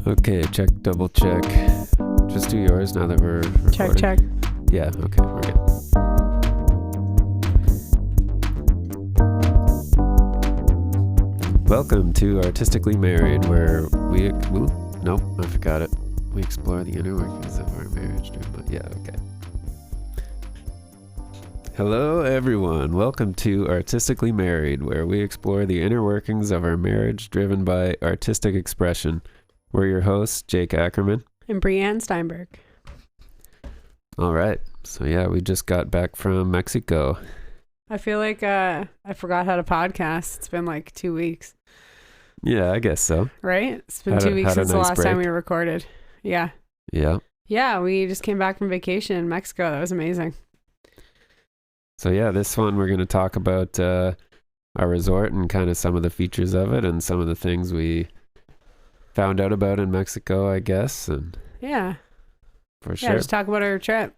Okay, check, double check. Just do yours now that we're recording. Check. Yeah, okay, we're good. Welcome to Artistically Married, where nope, I forgot it. We explore the inner workings of our marriage. Okay. Hello, everyone. Welcome to Artistically Married, where we explore the inner workings of our marriage driven by artistic expression. We're your hosts, Jake Ackerman. And Brianne Steinberg. All right. So, yeah, we just got back from Mexico. I feel like I forgot how to podcast. It's been like 2 weeks. Yeah, I guess so. Right? It's been 2 weeks since the last time we recorded. Yeah. Yeah. Yeah, we just came back from vacation in Mexico. That was amazing. So, yeah, this one we're going to talk about our resort and kind of some of the features of it and some of the things we found out about in Mexico, I guess. And yeah. For sure. Yeah, just talk about our trip.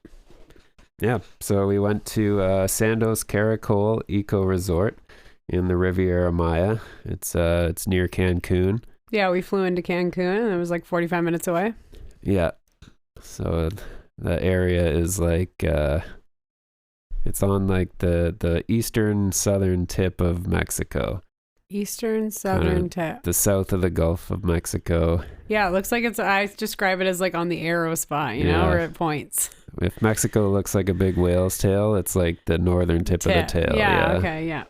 Yeah, so we went to Cenotes Caracol Eco Resort in the Riviera Maya. It's near Cancun. Yeah, we flew into Cancun and it was like 45 minutes away. Yeah, so the area is like it's on like the eastern southern tip of Mexico. Eastern southern tip. The south of the Gulf of Mexico. Yeah, it looks like I describe it as like on the arrow spot, you know, where it points. If Mexico looks like a big whale's tail, it's like the northern tip of the tail. Yeah, okay, yeah.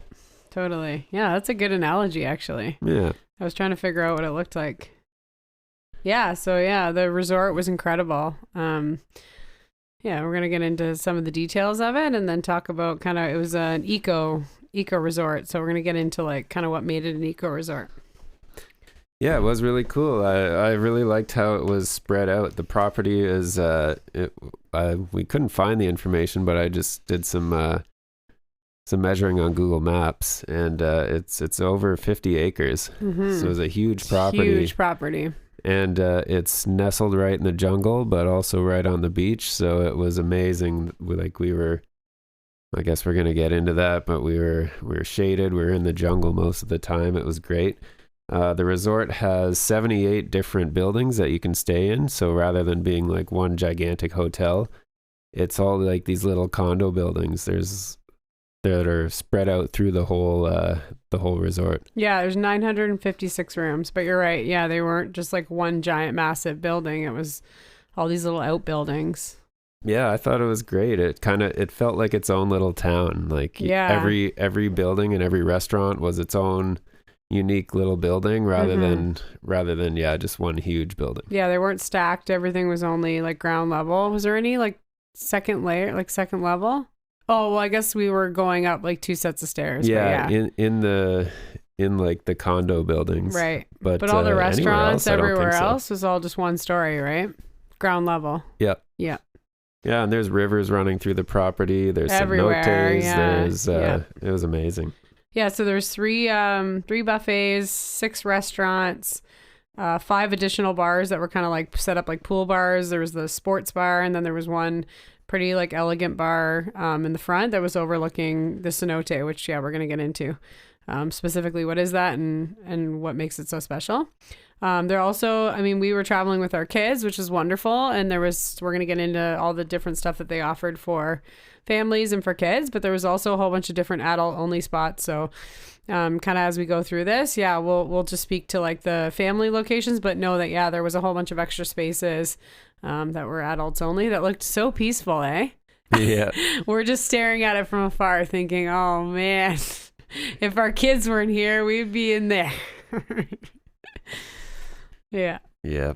Totally. Yeah, that's a good analogy, actually. Yeah. I was trying to figure out what it looked like. Yeah, so yeah, the resort was incredible. Yeah, we're going to get into some of the details of it and then talk about it was an eco resort. So we're going to get into like kind of what made it an eco resort. Yeah, it was really cool. I really liked how it was spread out. The property is we couldn't find the information, but I just did some measuring on Google Maps, and it's over 50 acres. Mm-hmm. So it's a huge property. And it's nestled right in the jungle, but also right on the beach. So it was amazing. I guess we're gonna get into that, but we were shaded. We were in the jungle most of the time. It was great. The resort has 78 different buildings that you can stay in. So rather than being like one gigantic hotel, it's all like these little condo buildings. That are spread out through the whole resort. Yeah, there's 956 rooms, but you're right. Yeah, they weren't just like one giant massive building. It was all these little outbuildings. Yeah, I thought it was great. It felt like its own little town. Like every building and every restaurant was its own unique little building rather than just one huge building. Yeah, they weren't stacked. Everything was only like ground level. Was there any like second level? Oh, well, I guess we were going up like 2 sets of stairs. Yeah. in like the condo buildings. Right. But all the restaurants everywhere else was all just one story, right? Ground level. Yeah. Yeah. Yeah, and there's rivers running through the property. There's everywhere. Cenotes. Yeah. It was amazing. Yeah, so there's three buffets, 6 restaurants, 5 additional bars that were kind of like set up like pool bars. There was the sports bar, and then there was one pretty like elegant bar in the front that was overlooking the cenote, which we're going to get into specifically what is that and what makes it so special. There also, we were traveling with our kids, which is wonderful, and we're going to get into all the different stuff that they offered for families and for kids, but there was also a whole bunch of different adult only spots. So kind of as we go through this, we'll just speak to like the family locations, but know that there was a whole bunch of extra spaces that were adults only that looked so peaceful, eh? Yeah. We're just staring at it from afar thinking, oh man, if our kids weren't here, we'd be in there. Yeah. Yeah.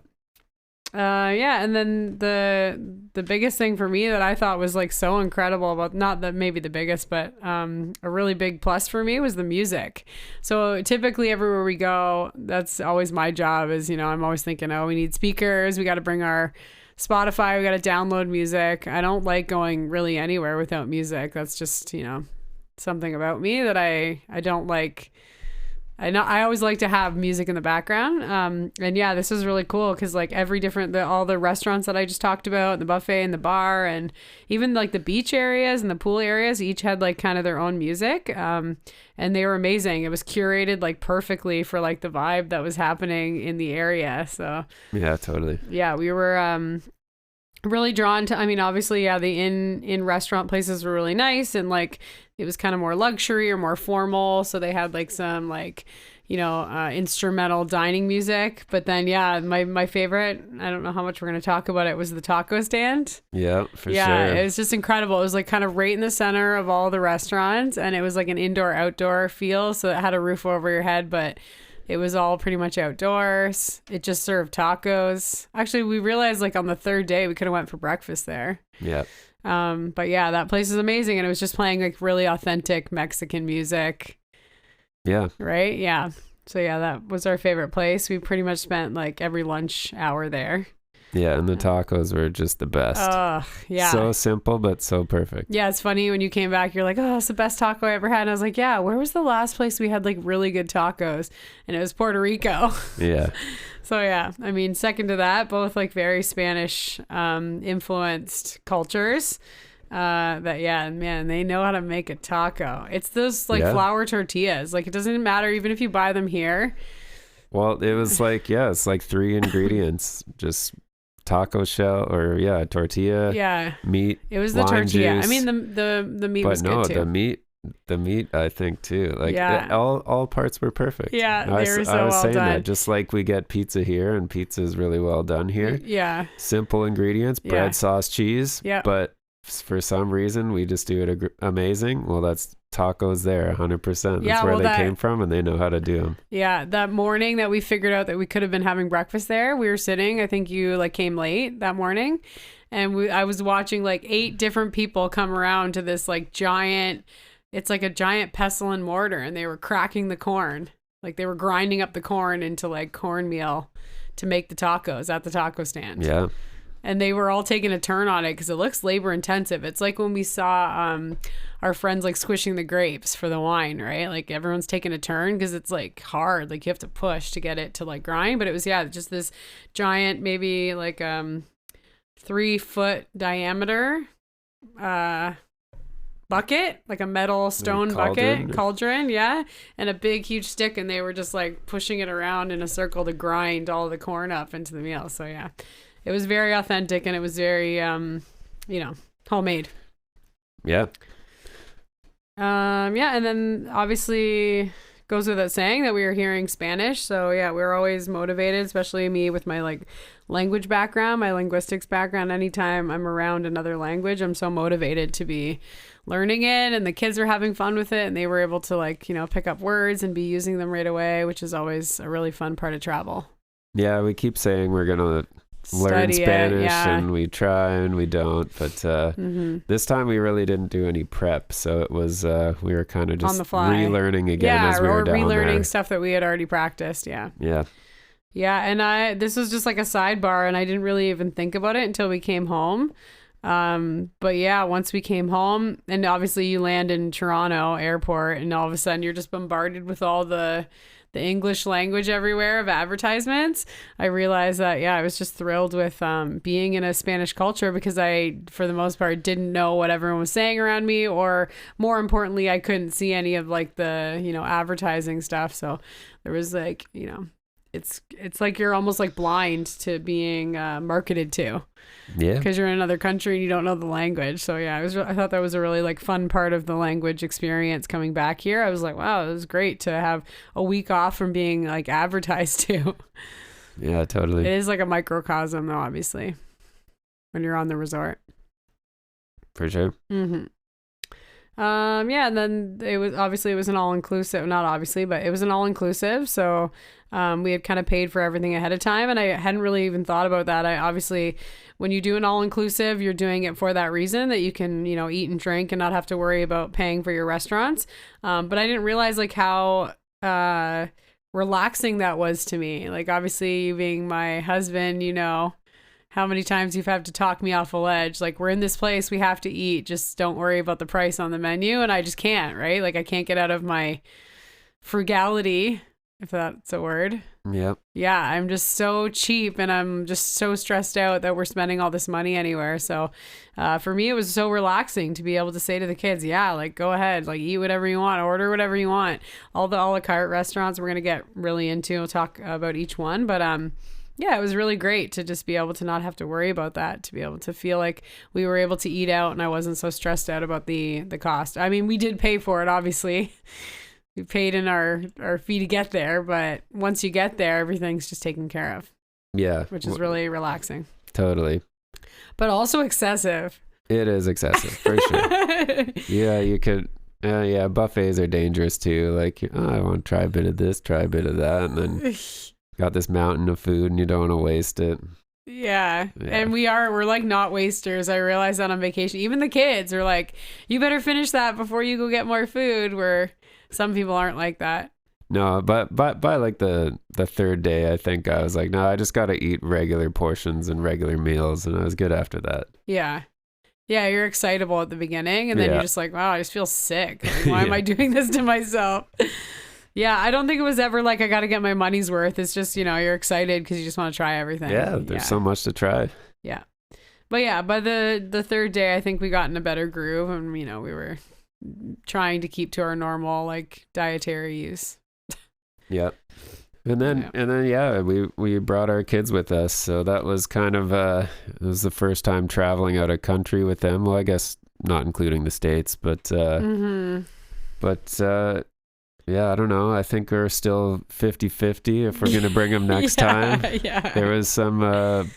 And then the biggest thing for me that I thought was like so incredible about, not that maybe the biggest, but a really big plus for me was the music. So typically everywhere we go, that's always my job is, I'm always thinking, we need speakers. We got to bring our Spotify. We got to download music. I don't like going really anywhere without music. That's just, something about me that I don't like. I know I always like to have music in the background. And yeah, this was really cool because like all the restaurants that I just talked about, the buffet and the bar, and even like the beach areas and the pool areas, each had like kind of their own music. And they were amazing. It was curated like perfectly for like the vibe that was happening in the area. So Yeah, totally. yeah, we were really drawn to, I mean, obviously, yeah, the in restaurant places were really nice, and like it was kind of more luxury or more formal, so they had like some like, you know, instrumental dining music. But then yeah, my favorite, I don't know how much we're going to talk about it, was the taco stand. Yeah, for Yeah, sure. it was just incredible. It was like kind of right in the center of all the restaurants, and it was like an indoor outdoor feel, so it had a roof over your head, but it was all pretty much outdoors. It just served tacos. Actually, we realized like on the third day we could have went for breakfast there. Yeah. But yeah, that place is amazing, and it was just playing like really authentic Mexican music. Yeah. Right? Yeah. So yeah, that was our favorite place. We pretty much spent like every lunch hour there. Yeah, and the tacos were just the best. Yeah. So simple, but so perfect. Yeah, it's funny when you came back, you're like, oh, it's the best taco I ever had. And I was like, yeah, where was the last place we had like really good tacos? And it was Puerto Rico. Yeah. So yeah, I mean, second to that, both like very Spanish influenced cultures. That yeah, man, they know how to make a taco. It's those like flour tortillas. Like it doesn't matter even if you buy them here. Well, it was like, yeah, it's like 3 ingredients, just taco shell or tortilla, meat. It was the tortilla. Juice. I mean the meat was good too. the meat I think too. Like all parts were perfect. Yeah, they were so well done. That just like we get pizza here, and pizza is really well done here. Yeah. Simple ingredients, bread, sauce, cheese. Yeah. But for some reason we just do it amazing. Well, that's tacos there 100%. That's where they came from, and they know how to do them. Yeah, that morning that we figured out that we could have been having breakfast there, we were sitting, I think you like came late that morning, and I was watching like 8 different people come around to this like giant, it's like a giant pestle and mortar, and they were cracking the corn, like they were grinding up the corn into like cornmeal to make the tacos at the taco stand. Yeah. And they were all taking a turn on it because it looks labor intensive. It's like when we saw our friends like squishing the grapes for the wine, right? Like everyone's taking a turn because it's like hard. Like you have to push to get it to like grind. But it was, just this giant, maybe like 3-foot diameter bucket, like a metal stone cauldron, and a big huge stick. And they were just like pushing it around in a circle to grind all the corn up into the meal. So yeah. It was very authentic, and it was very, homemade. Yeah. And then obviously goes without saying that we were hearing Spanish. So yeah, we were always motivated, especially me with my like language background, my linguistics background. Anytime I'm around another language, I'm so motivated to be learning it, and the kids were having fun with it, and they were able to like, pick up words and be using them right away, which is always a really fun part of travel. Yeah, we keep saying we're going to learn Spanish, and we try and we don't, but this time we really didn't do any prep, so it was we were kind of just on the fly relearning again as we were down relearning there. Stuff that we had already practiced. And this was just like a sidebar, and I didn't really even think about it until we came home. But yeah, once we came home, and obviously you land in Toronto airport, and all of a sudden you're just bombarded with all the English language everywhere of advertisements. I realized that, I was just thrilled with being in a Spanish culture, because I, for the most part, didn't know what everyone was saying around me, or more importantly, I couldn't see any of like the, advertising stuff. So there was like, it's like you're almost like blind to being marketed to. Yeah. Because you're in another country and you don't know the language. So yeah, I thought that was a really like fun part of the language experience coming back here. I was like, wow, it was great to have a week off from being like advertised to. Yeah, totally. It is like a microcosm though, obviously, when you're on the resort. For sure. Mm-hmm. And then it was an all-inclusive, not obviously, but it was an all-inclusive. So we had kind of paid for everything ahead of time, and I hadn't really even thought about that. I obviously, when you do an all-inclusive, you're doing it for that reason, that you can, eat and drink and not have to worry about paying for your restaurants. But I didn't realize like how relaxing that was to me. Like obviously you being my husband, how many times you've had to talk me off a ledge. Like, we're in this place, we have to eat. Just don't worry about the price on the menu. And I just can't, right? Like, I can't get out of my frugality if that's a word. Yep. Yeah, I'm just so cheap and I'm just so stressed out that we're spending all this money anywhere. So for me, it was so relaxing to be able to say to the kids, yeah, like go ahead, like eat whatever you want, order whatever you want. All the a la carte restaurants we're going to get really into. We'll talk about each one. But yeah, it was really great to just be able to not have to worry about that, to be able to feel like we were able to eat out and I wasn't so stressed out about the cost. I mean, we did pay for it, obviously. We paid in our fee to get there, but once you get there, everything's just taken care of. Yeah. Which is really relaxing. Totally. But also excessive. It is excessive, for sure. Yeah, you could... yeah, buffets are dangerous too. Like, I want to try a bit of this, try a bit of that, and then got this mountain of food and you don't want to waste it. Yeah. And we're like not wasters. I realized that on vacation. Even the kids are like, you better finish that before you go get more food, where some people aren't like that. No, but by like the third day, I think I was like, no, I just got to eat regular portions and regular meals, and I was good after that. Yeah. Yeah, you're excitable at the beginning, and then you're just like, wow, I just feel sick. Like, why am I doing this to myself? Yeah, I don't think it was ever like I got to get my money's worth. It's just, you're excited because you just want to try everything. Yeah, there's so much to try. Yeah. But yeah, by the third day, I think we got in a better groove, and, we were trying to keep to our normal, like, dietary use. Yep. And then we brought our kids with us, so that was kind of it was the first time traveling out of country with them. Well, I guess not including the States, but yeah, I don't know. I think we're still 50-50 if we're going to bring them next time. Yeah. There was some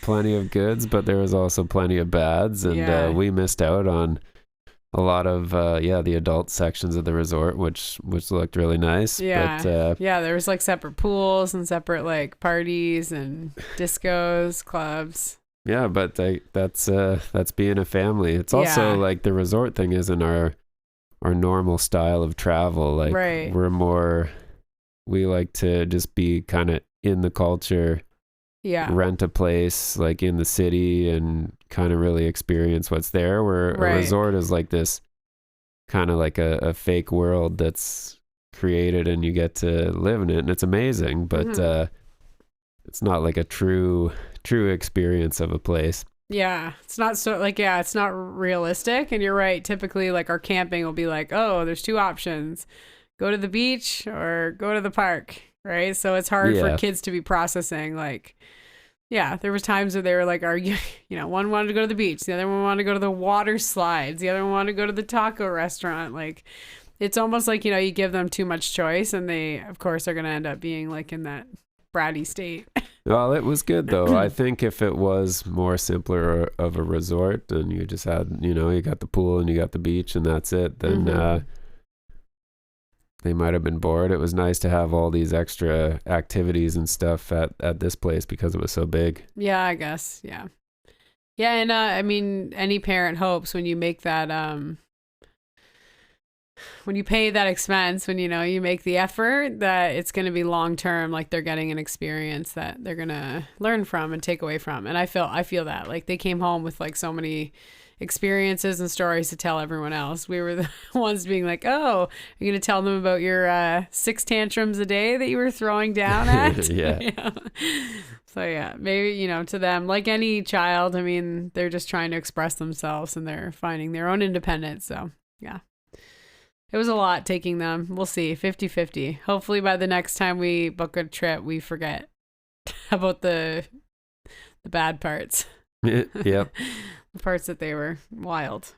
plenty of goods, but there was also plenty of bads, and we missed out on a lot of the adult sections of the resort, which looked really nice. Yeah. But, there was like separate pools and separate like parties and discos, clubs. Yeah, but that's being a family. It's also like the resort thing isn't our normal style of travel. Like we like to just be kind of in the culture. Yeah. Rent a place like in the city and kind of really experience what's there, where a resort is like this kind of like a fake world that's created and you get to live in it, and it's amazing, but it's not like a true experience of a place. Yeah, it's not so like, it's not realistic. And you're right. Typically, like our camping will be like, oh, there's two options: go to the beach or go to the park. Right. So it's hard for kids to be processing. Like, there was times where they were like, one wanted to go to the beach. The other one wanted to go to the water slides. The other one wanted to go to the taco restaurant. Like, it's almost like, you give them too much choice, and they, of course, are going to end up being like in that bratty state. Well, it was good though. I think if it was more simpler of a resort and you just had, you got the pool and you got the beach and that's it, then they might have been bored. It was nice to have all these extra activities and stuff at this place because it was so big. Yeah, I guess. Yeah. Yeah. And I mean, any parent hopes when you make that, when you pay that expense, when, you make the effort, that it's going to be long term, like they're getting an experience that they're going to learn from and take away from. And I feel that like they came home with like so many experiences and stories to tell everyone else. We were the ones being like, oh, you're going to tell them about your 6 tantrums a day that you were throwing down at? Yeah. So maybe, to them, like any child, I mean, they're just trying to express themselves and they're finding their own independence. So yeah, it was a lot taking them. We'll see, 50-50. Hopefully by the next time we book a trip, we forget about the bad parts. Yep. The parts that they were wild.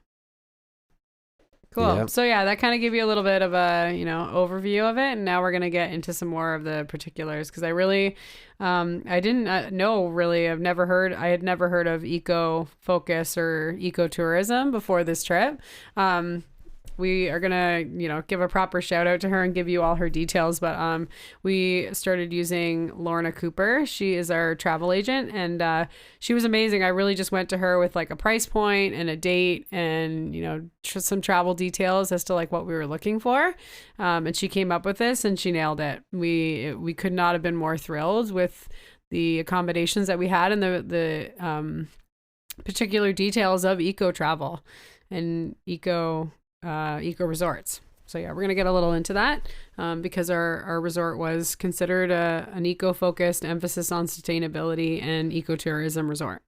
Cool. Yep. So that kind of gave you a little bit of a, overview of it. And now we're going to get into some more of the particulars, because I really, I didn't know really, I had never heard of eco focus or ecotourism before this trip. We are going to, give a proper shout out to her and give you all her details. But we started using Lorna Cooper. She is our travel agent, and she was amazing. I really just went to her with like a price point and a date and, some travel details as to like what we were looking for. And she came up with this and she nailed it. We could not have been more thrilled with the accommodations that we had and the particular details of eco travel and eco resorts. So yeah, we're going to get a little into that because our resort was considered an eco-focused emphasis on sustainability and ecotourism resort.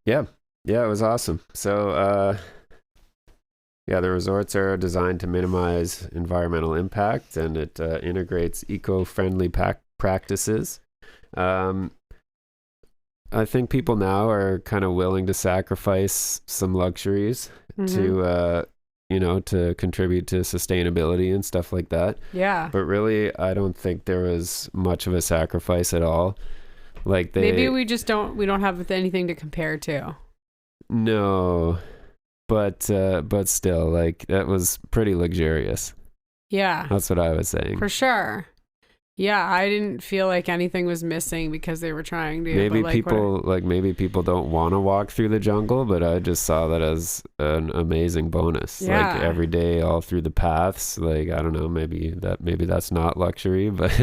Yeah. Yeah, it was awesome. So, yeah, the resorts are designed to minimize environmental impact, and it integrates eco-friendly practices. Um, I think people now are kind of willing to sacrifice some luxuries to, to contribute to sustainability and stuff like that. Yeah. But really, I don't think there was much of a sacrifice at all. Like maybe we don't have anything to compare to. No, but still, like, that was pretty luxurious. Yeah. That's what I was saying. For sure. Yeah, I didn't feel like anything was missing because they were trying to. Maybe people don't want to walk through the jungle, but I just saw that as an amazing bonus. Yeah. Like every day, all through the paths. Like, I don't know, maybe that's not luxury, but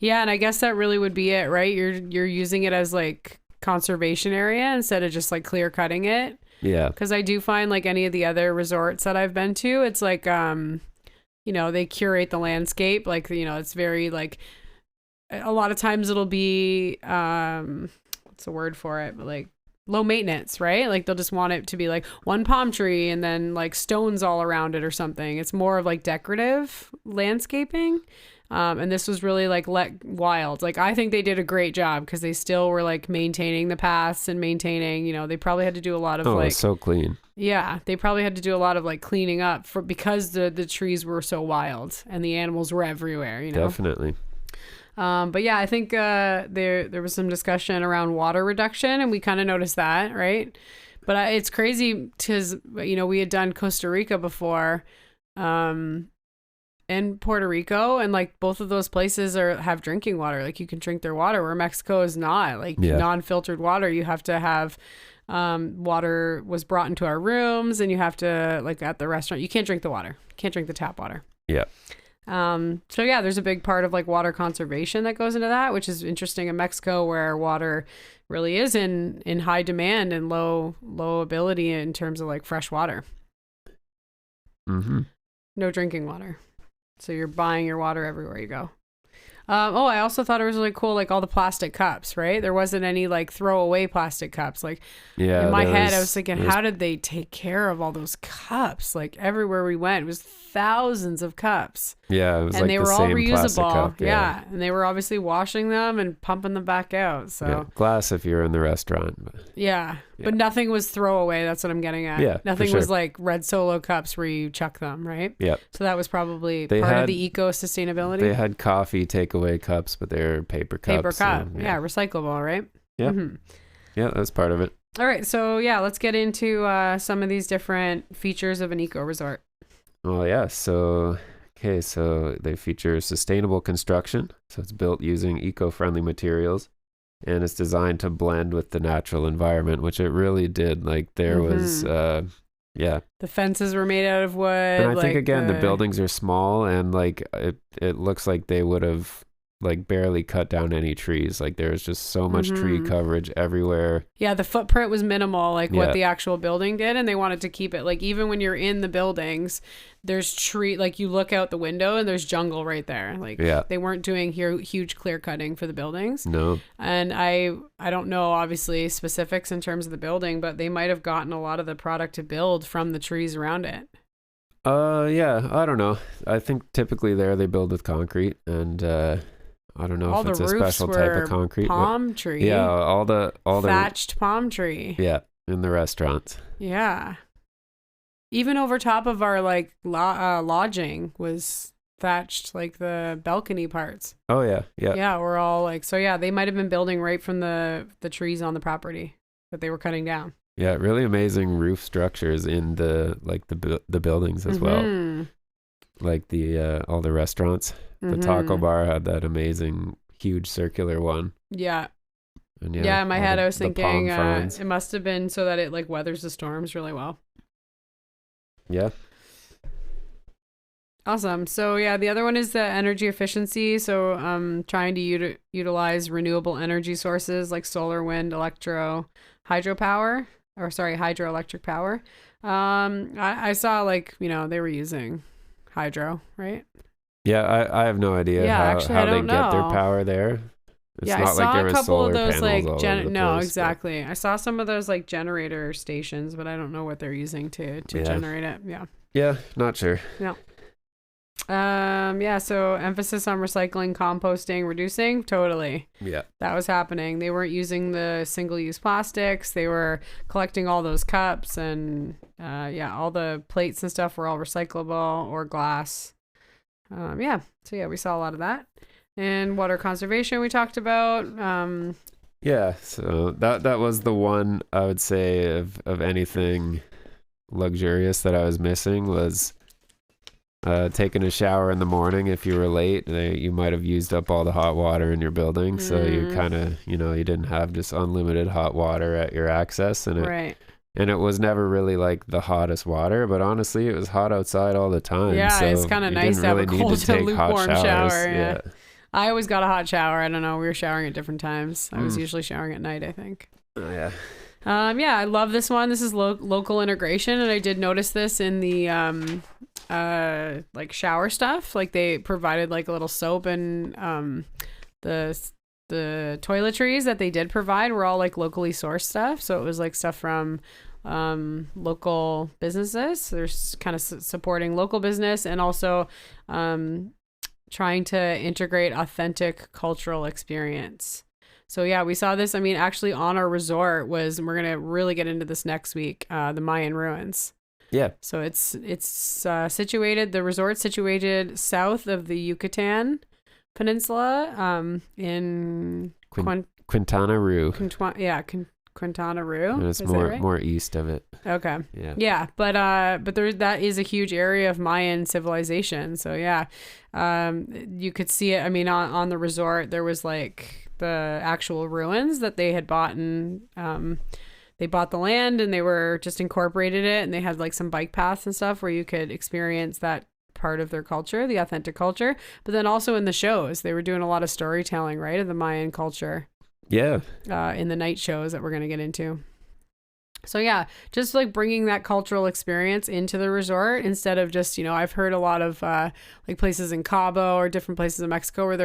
yeah, and I guess that really would be it, right? You're using it as like conservation area instead of just like clear cutting it. Yeah. Because I do find like any of the other resorts that I've been to, it's like they curate the landscape. Like, it's very like, a lot of times it'll be, what's the word for it? But like low maintenance, right? Like they'll just want it to be like one palm tree and then like stones all around it or something. It's more of like decorative landscaping. And this was really like let wild. Like, I think they did a great job because they still were like maintaining the paths and maintaining, they probably had to do a lot of it's so clean. Yeah, they probably had to do a lot of like cleaning up because the trees were so wild and the animals were everywhere, Definitely. But yeah, I think there was some discussion around water reduction, and we kind of noticed that, right? But it's crazy because, we had done Costa Rica before, and Puerto Rico, and like both of those places have drinking water. Like you can drink their water, where Mexico is not. Like non-filtered water, you have to have water was brought into our rooms, and you have to, like at the restaurant, you can't drink the water. You can't drink the tap water. Yeah. So yeah, there's a big part of like water conservation that goes into that, which is interesting in Mexico, where water really is in high demand and low ability in terms of like fresh water. Mm-hmm. No drinking water. So you're buying your water everywhere you go. I also thought it was really cool, like all the plastic cups, right? There wasn't any like throwaway plastic cups. Like in my head, I was thinking, how did they take care of all those cups? Like everywhere we went, it was thousands of cups. Yeah, it was, and like they the were all same reusable. cup, yeah, and they were obviously washing them and pumping them back out. So glass if you're in the restaurant. But nothing was throwaway. That's what I'm getting at. Yeah, nothing was like red Solo cups where you chuck them, right? Yeah. So that was probably part of the eco sustainability. They had coffee takeaway cups, but they're paper cups. Paper cup, recyclable, right? Yeah, yeah, that's part of it. All right, so let's get into some of these different features of an eco resort. Well, yeah, so they feature sustainable construction. So it's built using eco-friendly materials, and it's designed to blend with the natural environment, which it really did. Like there was, the fences were made out of wood. And I think again, the buildings are small, and like it looks like they would have like barely cut down any trees. Like there's just so much tree coverage everywhere. Yeah, the footprint was minimal, like what the actual building did, and they wanted to keep it like, even when you're in the buildings, there's tree, like you look out the window and there's jungle right there. Like they weren't doing huge clear cutting for the buildings. No. And I don't know obviously specifics in terms of the building, but they might have gotten a lot of the product to build from the trees around it. Yeah, I don't know. I think typically they build with concrete, and I don't know if it's a special type of concrete. Palm tree. Yeah, all the thatched palm tree. Yeah, in the restaurants. Yeah. Even over top of our like lodging was thatched, like the balcony parts. Oh yeah, yeah. Yeah, we're all like, so yeah, they might have been building right from the trees on the property that they were cutting down. Yeah, really amazing roof structures in the buildings as well. Like the all the restaurants. The taco bar had that amazing, huge circular one. Yeah. And in my head, I was thinking it must have been so that it like weathers the storms really well. Yeah. Awesome. So the other one is the energy efficiency. So trying to utilize renewable energy sources like solar, wind, hydropower. hydroelectric power. I saw like, they were using hydro, right? Yeah, I have no idea Yeah, actually, I how they don't get their know. power there. It's Yeah, I not like saw there a was couple of solar those panels like all over the no, place, but- exactly. I saw some of those like generator stations, but I don't know what they're using to Yeah. generate it. Yeah. Yeah, not sure. Yeah, so emphasis on recycling, composting, reducing, totally. Yeah. That was happening. They weren't using the single-use plastics. They were collecting all those cups and all the plates and stuff were all recyclable or glass. So we saw a lot of that. And water conservation we talked about. Yeah, so that was the one I would say of anything luxurious that I was missing was taking a shower in the morning. If you were late, you might have used up all the hot water in your building, so you kind of, you didn't have just unlimited hot water at your access, and it was never really like the hottest water, but honestly, it was hot outside all the time. Yeah, so it's kind of nice to have a cold to lukewarm shower. Yeah. I always got a hot shower. I don't know. We were showering at different times. I was usually showering at night, I think. Oh, yeah. I love this one. This is local integration, and I did notice this in the like shower stuff. Like they provided like a little soap, and the toiletries that they did provide were all like locally sourced stuff. So it was like stuff from local businesses. They're kind of supporting local business, and also trying to integrate authentic cultural experience. So yeah, we saw this. I mean, actually on our resort and we're going to really get into this next week, the Mayan ruins. Yeah. So it's situated, the resort's situated south of the Yucatan Peninsula, in Quintana Roo. Quintana Roo. And it's more east of it. Okay. Yeah. Yeah, but that is a huge area of Mayan civilization. So yeah, you could see it. I mean, on the resort, there was like the actual ruins that they had bought, and they bought the land and they were just incorporated it, and they had like some bike paths and stuff where you could experience that part of their culture, the authentic culture. But then also in the shows, they were doing a lot of storytelling, right, of the Mayan culture. Yeah. In the night shows that we're going to get into. So yeah, just like bringing that cultural experience into the resort instead of just, I've heard a lot of like places in Cabo or different places in Mexico where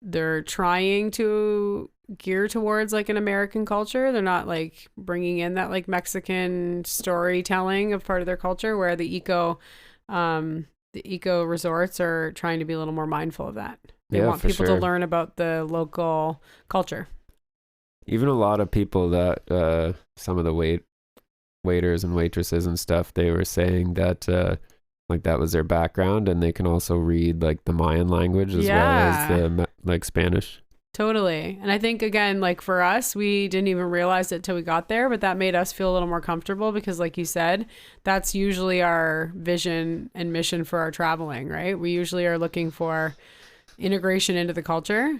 they're trying to gear towards like an American culture. They're not like bringing in that like Mexican storytelling of part of their culture, where the eco resorts are trying to be a little more mindful of that. They want people to learn about the local culture. Even a lot of people that some of the waiters and waitresses and stuff, they were saying that like that was their background, and they can also read like the Mayan language as well as the like Spanish. Totally. And I think, again, like for us, we didn't even realize it till we got there, but that made us feel a little more comfortable because, like you said, that's usually our vision and mission for our traveling, right? We usually are looking for integration into the culture.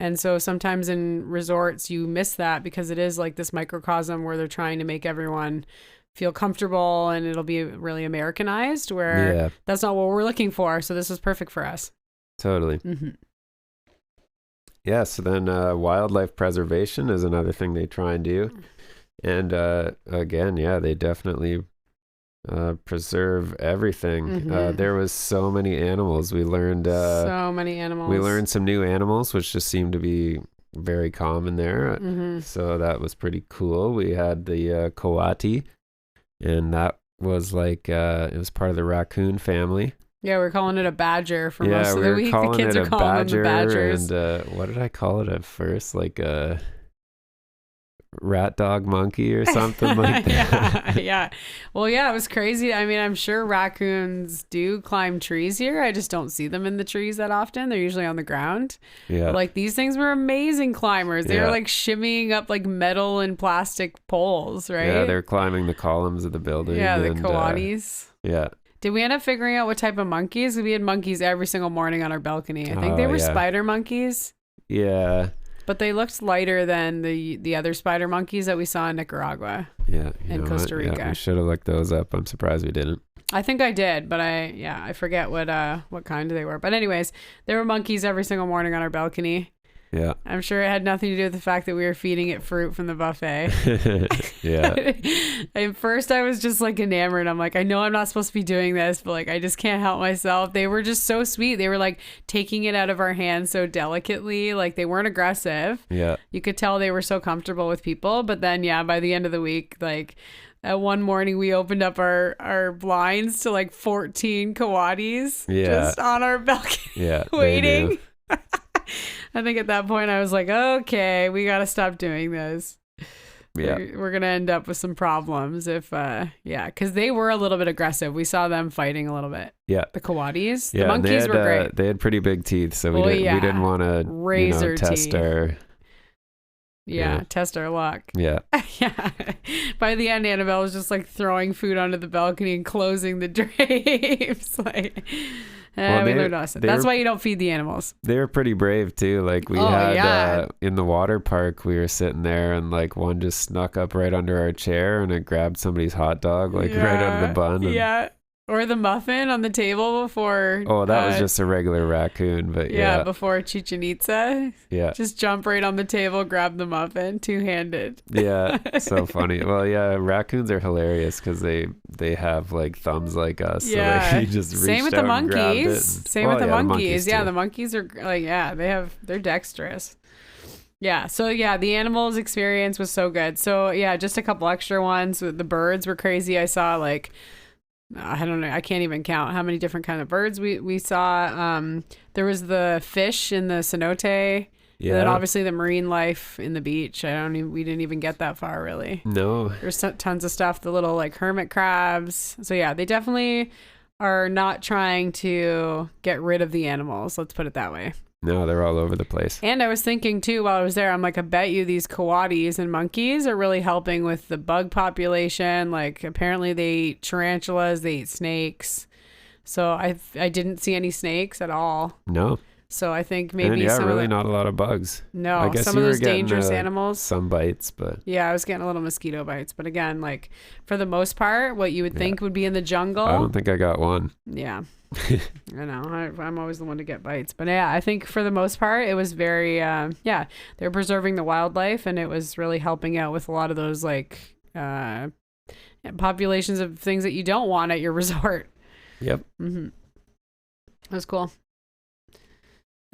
And so sometimes in resorts, you miss that because it is like this microcosm where they're trying to make everyone feel comfortable, and it'll be really Americanized, where that's not what we're looking for. So this was perfect for us. Totally. Mm-hmm. Yeah, so then wildlife preservation is another thing they try and do. And again, they definitely preserve everything. Mm-hmm. There was so many animals. We learned so many animals. We learned some new animals, which just seemed to be very common there. Mm-hmm. So that was pretty cool. We had the coati, and that was like it was part of the raccoon family. Yeah, we're calling it a badger for most of the week. The kids are calling them the badgers. And what did I call it at first? Like a rat dog monkey or something like that. Yeah. Well, yeah, it was crazy. I mean, I'm sure raccoons do climb trees here. I just don't see them in the trees that often. They're usually on the ground. Yeah. But, like, these things were amazing climbers. They were like shimmying up like metal and plastic poles, right? Yeah, they're climbing the columns of the building. Yeah, the coatis. Yeah. Did we end up figuring out what type of monkeys? We had monkeys every single morning on our balcony. I think they were spider monkeys. Yeah. But they looked lighter than the other spider monkeys that we saw in Nicaragua. Yeah. And Costa Rica. Yeah, we should have looked those up. I'm surprised we didn't. I think I did, but I forget what kind they were. But anyways, there were monkeys every single morning on our balcony. Yeah. I'm sure it had nothing to do with the fact that we were feeding it fruit from the buffet. Yeah. At first I was just like enamored. I'm like, I know I'm not supposed to be doing this, but like I just can't help myself. They were just so sweet. They were like taking it out of our hands so delicately. Like they weren't aggressive. Yeah. You could tell they were so comfortable with people. But then yeah, by the end of the week, like one morning we opened up our blinds to like 14 coatis just on our balcony waiting. I think at that point I was like, okay, we got to stop doing this. Yeah. We're going to end up with some problems if, because they were a little bit aggressive. We saw them fighting a little bit. Yeah. The coatis. Yeah, the monkeys were great. They had pretty big teeth, so we didn't want to test teeth. our... Test our luck. Yeah. Yeah. By the end, Annabelle was just like throwing food onto the balcony and closing the drapes. Like, we learned a lesson. That's why you don't feed the animals. They were pretty brave too. Like we had in the water park, we were sitting there and like one just snuck up right under our chair and it grabbed somebody's hot dog like right out of the bun. And, or the muffin on the table before. Oh, that was just a regular raccoon, but yeah. Before Chichen Itza. Yeah. Just jump right on the table, grab the muffin, two-handed. Yeah, so funny. Well, yeah, raccoons are hilarious because they have like thumbs like us. Yeah. So like, you just Same with the monkeys. Same with the monkeys. Yeah, the monkeys are like, they're dexterous. Yeah. So yeah, the animals experience was so good. So yeah, just a couple extra ones. The birds were crazy. I saw like, I don't know. I can't even count how many different kind of birds we saw. There was the fish in the cenote. Yeah. And then obviously the marine life in the beach. We didn't even get that far really. No. There's tons of stuff. The little like hermit crabs. So yeah, they definitely are not trying to get rid of the animals. Let's put it that way. No, they're all over the place. And I was thinking too while I was there, I'm like, I bet you these coatis and monkeys are really helping with the bug population. Like apparently they eat tarantulas, they eat snakes. So I didn't see any snakes at all. No. So I think maybe not a lot of bugs. No, I guess some of those dangerous animals. Some bites, but yeah, I was getting a little mosquito bites. But again, like for the most part, what you would think would be in the jungle. I don't think I got one. Yeah. I know. I'm always the one to get bites. But yeah, I think for the most part, it was very, they're preserving the wildlife and it was really helping out with a lot of those like populations of things that you don't want at your resort. Yep. Mm-hmm. That was cool.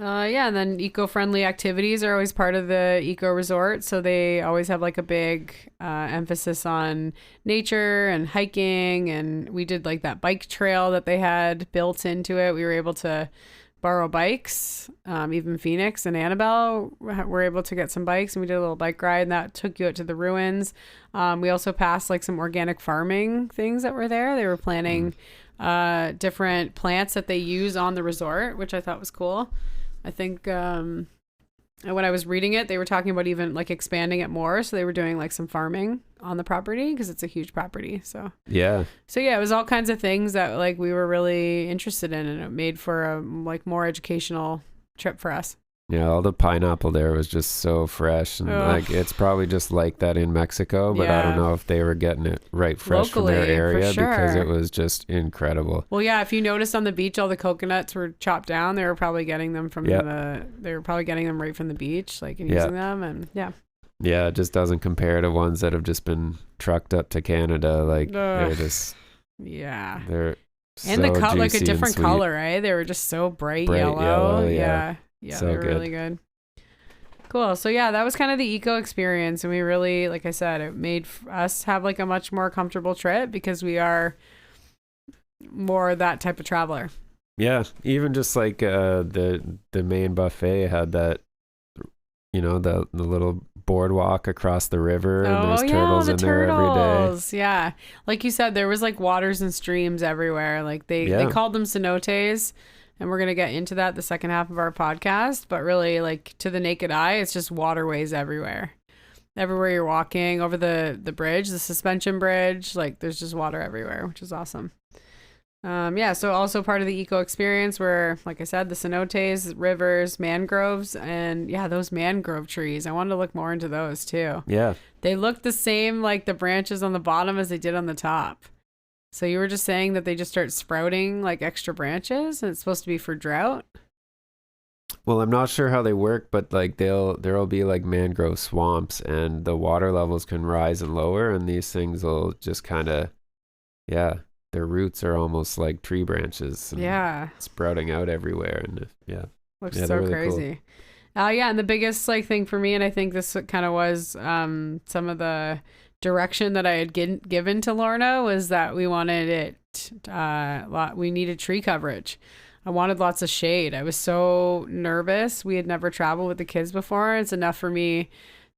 And then eco-friendly activities are always part of the eco resort. So they always have like a big emphasis on nature and hiking. And we did like that bike trail that they had built into it. We were able to borrow bikes. Even Phoenix and Annabelle were able to get some bikes and we did a little bike ride and that took you out to the ruins. We also passed like some organic farming things that were there. They were planting different plants that they use on the resort, which I thought was cool. I think when I was reading it, they were talking about even like expanding it more. So they were doing like some farming on the property because it's a huge property. So yeah, it was all kinds of things that like we were really interested in and it made for a like more educational trip for us. Yeah, all the pineapple there was just so fresh and like it's probably just like that in Mexico, but I don't know if they were getting it right fresh locally, from their area because it was just incredible. Well, yeah, if you noticed on the beach, all the coconuts were chopped down. They were probably getting them from they were probably getting them right from the beach, like and using them, and yeah, it just doesn't compare to ones that have just been trucked up to Canada. Like they're just they're and the cut like a different color, right? They were just so bright yellow. Yeah, so they were really good. Cool. So yeah, that was kind of the eco experience. And we really, like I said, it made us have like a much more comfortable trip because we are more that type of traveler. Yeah. Even just like the main buffet had that, the little boardwalk across the river and there's turtles in there every day. Yeah. Like you said, there was like waters and streams everywhere. Like they called them cenotes. And we're going to get into that the second half of our podcast. But really, like, to the naked eye, it's just waterways everywhere. Everywhere you're walking, over the bridge, the suspension bridge, like, there's just water everywhere, which is awesome. So also part of the eco experience were, like I said, the cenotes, rivers, mangroves, and, those mangrove trees. I wanted to look more into those, too. Yeah. They look the same, like, the branches on the bottom as they did on the top. So you were just saying that they just start sprouting like extra branches and it's supposed to be for drought? Well, I'm not sure how they work, but like there'll be like mangrove swamps, and the water levels can rise and lower, and these things will just kind of, yeah, their roots are almost like tree branches and Yeah. sprouting out everywhere, and yeah, Looks yeah, so they're really cool. crazy. Yeah, and the biggest like thing for me, and I think this kind of was some of the direction that I had given to Lorna, was that we wanted we needed tree coverage. I wanted lots of shade. I was so nervous. We had never traveled with the kids before. It's enough for me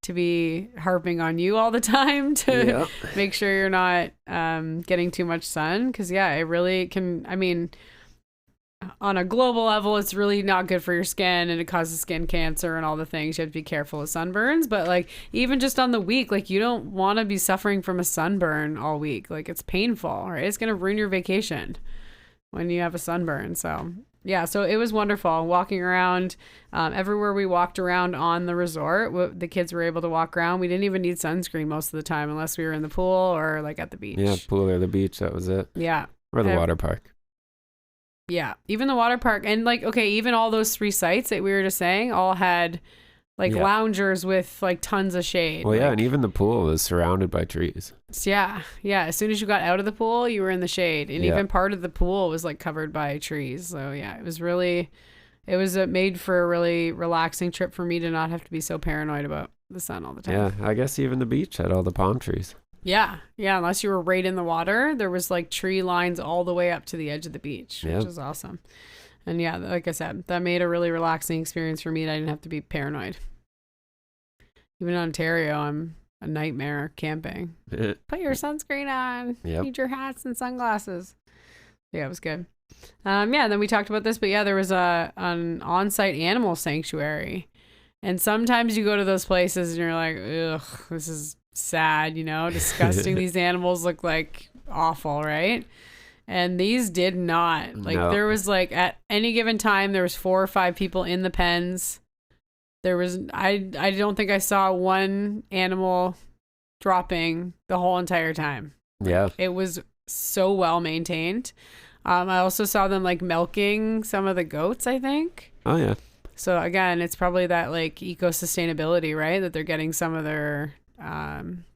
to be harping on you all the time to Yeah. make sure you're not getting too much sun, because yeah, it really can. I mean, on a global level, it's really not good for your skin, and it causes skin cancer and all the things. You have to be careful with sunburns. But like, even just on the week, like, you don't want to be suffering from a sunburn all week. Like, it's painful, right? It's going to ruin your vacation when you have a sunburn. So yeah, so it was wonderful walking around. Everywhere we walked around on the resort, the kids were able to walk around. We didn't even need sunscreen most of the time, unless we were in the pool or like at the beach. Yeah, pool or the beach, that was it. Yeah. Or the water park. Yeah, even the water park, and like, okay, even all those 3 sites that we were just saying all had like loungers with like tons of shade. Well, yeah, like, and even the pool was surrounded by trees. yeah. As soon as you got out of the pool, you were in the shade, and even part of the pool was like covered by trees. So yeah, it was made for a really relaxing trip for me to not have to be so paranoid about the sun all the time. Yeah, I guess even the beach had all the palm trees. Yeah, unless you were right in the water, there was like tree lines all the way up to the edge of the beach, which is awesome. And yeah, like I said, that made a really relaxing experience for me. I didn't have to be paranoid. Even in Ontario, I'm a nightmare camping. Put your sunscreen on. Yep. Need your hats and sunglasses. Yeah, it was good. And then we talked about this, but yeah, there was an on-site animal sanctuary. And sometimes you go to those places and you're like, ugh, this is sad, disgusting. These animals look like awful, right? And these did not. Like, there was like, at any given time, there was 4 or 5 people in the pens. There was, I don't think I saw one animal dropping the whole entire time. Yeah. It was so well maintained. I also saw them like milking some of the goats, I think. Oh, yeah. So again, it's probably that like eco-sustainability, right? That they're getting some of their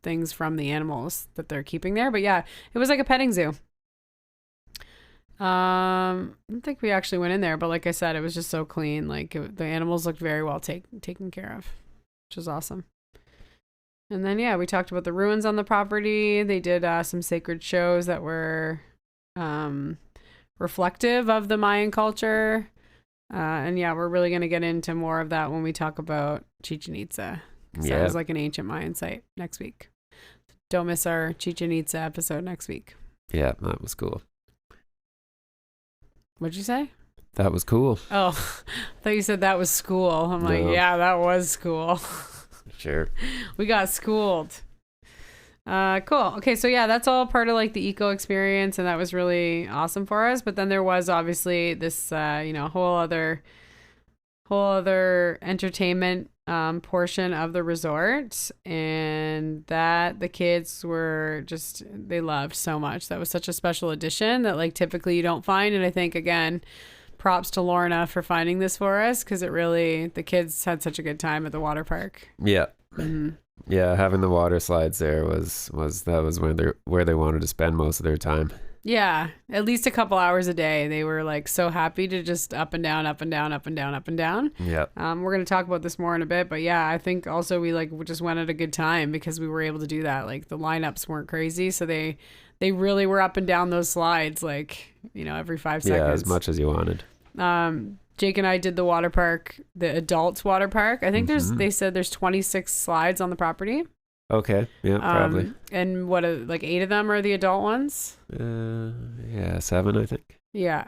things from the animals that they're keeping there. But yeah, it was like a petting zoo. I don't think we actually went in there, but like I said, it was just so clean. Like, the animals looked very well taken care of, which was awesome. And then yeah, we talked about the ruins on the property. They did some sacred shows that were reflective of the Mayan culture. And yeah, we're really going to get into more of that when we talk about Chichen Itza. That was like an ancient Mayan site next week. Don't miss our Chichen Itza episode next week. Yeah, that was cool. What'd you say? That was cool. Oh, I thought you said that was school. I'm like, yeah, that was school. Sure. We got schooled. Cool. Okay, so yeah, that's all part of like the eco experience, and that was really awesome for us. But then there was obviously this, whole other entertainment portion of the resort, and that the kids were they loved so much. That was such a special edition that like typically you don't find. And I think, again, props to Lorna for finding this for us, because the kids had such a good time at the water park. Yeah. Mm-hmm. Yeah, having the water slides there was where they wanted to spend most of their time. Yeah, at least a couple hours a day. They were like so happy to just up and down, up and down, up and down, up and down. Yeah. We're going to talk about this more in a bit, but yeah, I think also we just went at a good time because we were able to do that. Like, the lineups weren't crazy, so they really were up and down those slides, like, every 5 seconds. Yeah, as much as you wanted. Jake and I did the water park, the adults water park. I think they said there's 26 slides on the property. Okay. Yeah, probably. And what, like 8 of them are the adult ones? Yeah, 7, I think. Yeah.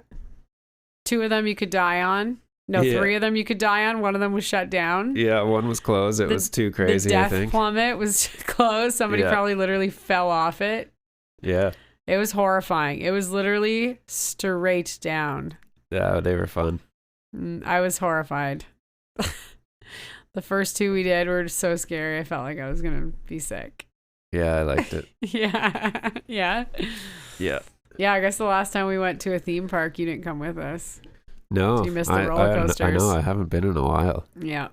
2 of them you could die on. No, 3 of them you could die on. One of them was shut down. Yeah, one was closed. It was too crazy, I think. The death plummet was closed. Somebody probably literally fell off it. Yeah. It was horrifying. It was literally straight down. Yeah, they were fun. I was horrified. The first 2 we did were so scary. I felt like I was going to be sick. Yeah, I liked it. Yeah. Yeah. Yeah. Yeah, I guess the last time we went to a theme park, you didn't come with us. No, You missed the roller I coasters. know. I haven't been in a while. Yeah.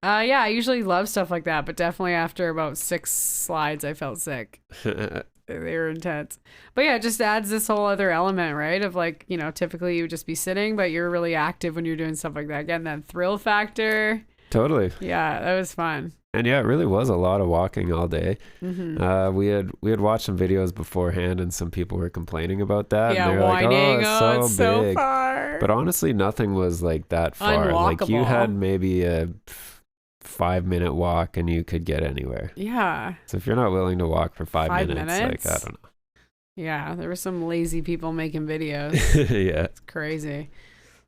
Yeah, I usually love stuff like that, but definitely after about 6 slides, I felt sick. They were intense. But yeah, it just adds this whole other element, right? Of like, typically you would just be sitting, but you're really active when you're doing stuff like that. Getting that thrill factor. Totally. Yeah, that was fun. And yeah, it really was a lot of walking all day. Mm-hmm. We had watched some videos beforehand, and some people were complaining about that. Yeah, and they were whining. like, "Oh, it's so it's big." so far. But honestly, nothing was like that far. Like you Unwalkable. had maybe a 5-minute walk, and you could get anywhere. Yeah. So if you're not willing to walk for 5 5 minutes, minutes? like I don't know. Yeah, there were some lazy people making videos. Yeah. It's crazy.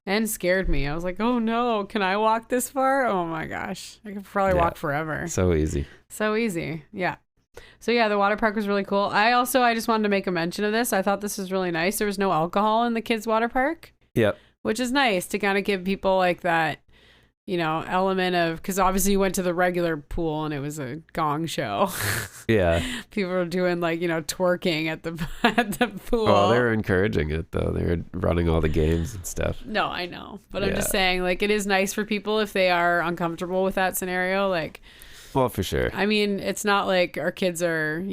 And scared me. I was like, oh no, can I walk this far? Oh my gosh. I could probably walk forever. So easy. So easy. Yeah. So yeah, the water park was really cool. I just wanted to make a mention of this. I thought this was really nice. There was no alcohol in the kids' water park. Yep. Which is nice to kind of give people like that, element of, because obviously you went to the regular pool and it was a gong show. Yeah. People were doing like, twerking at the pool. Well, they were encouraging it though. They were running all the games and stuff. No, I know. But I'm Yeah. just saying, like, it is nice for people if they are uncomfortable with that scenario. Like, Well, for sure. I mean, it's not like our kids are,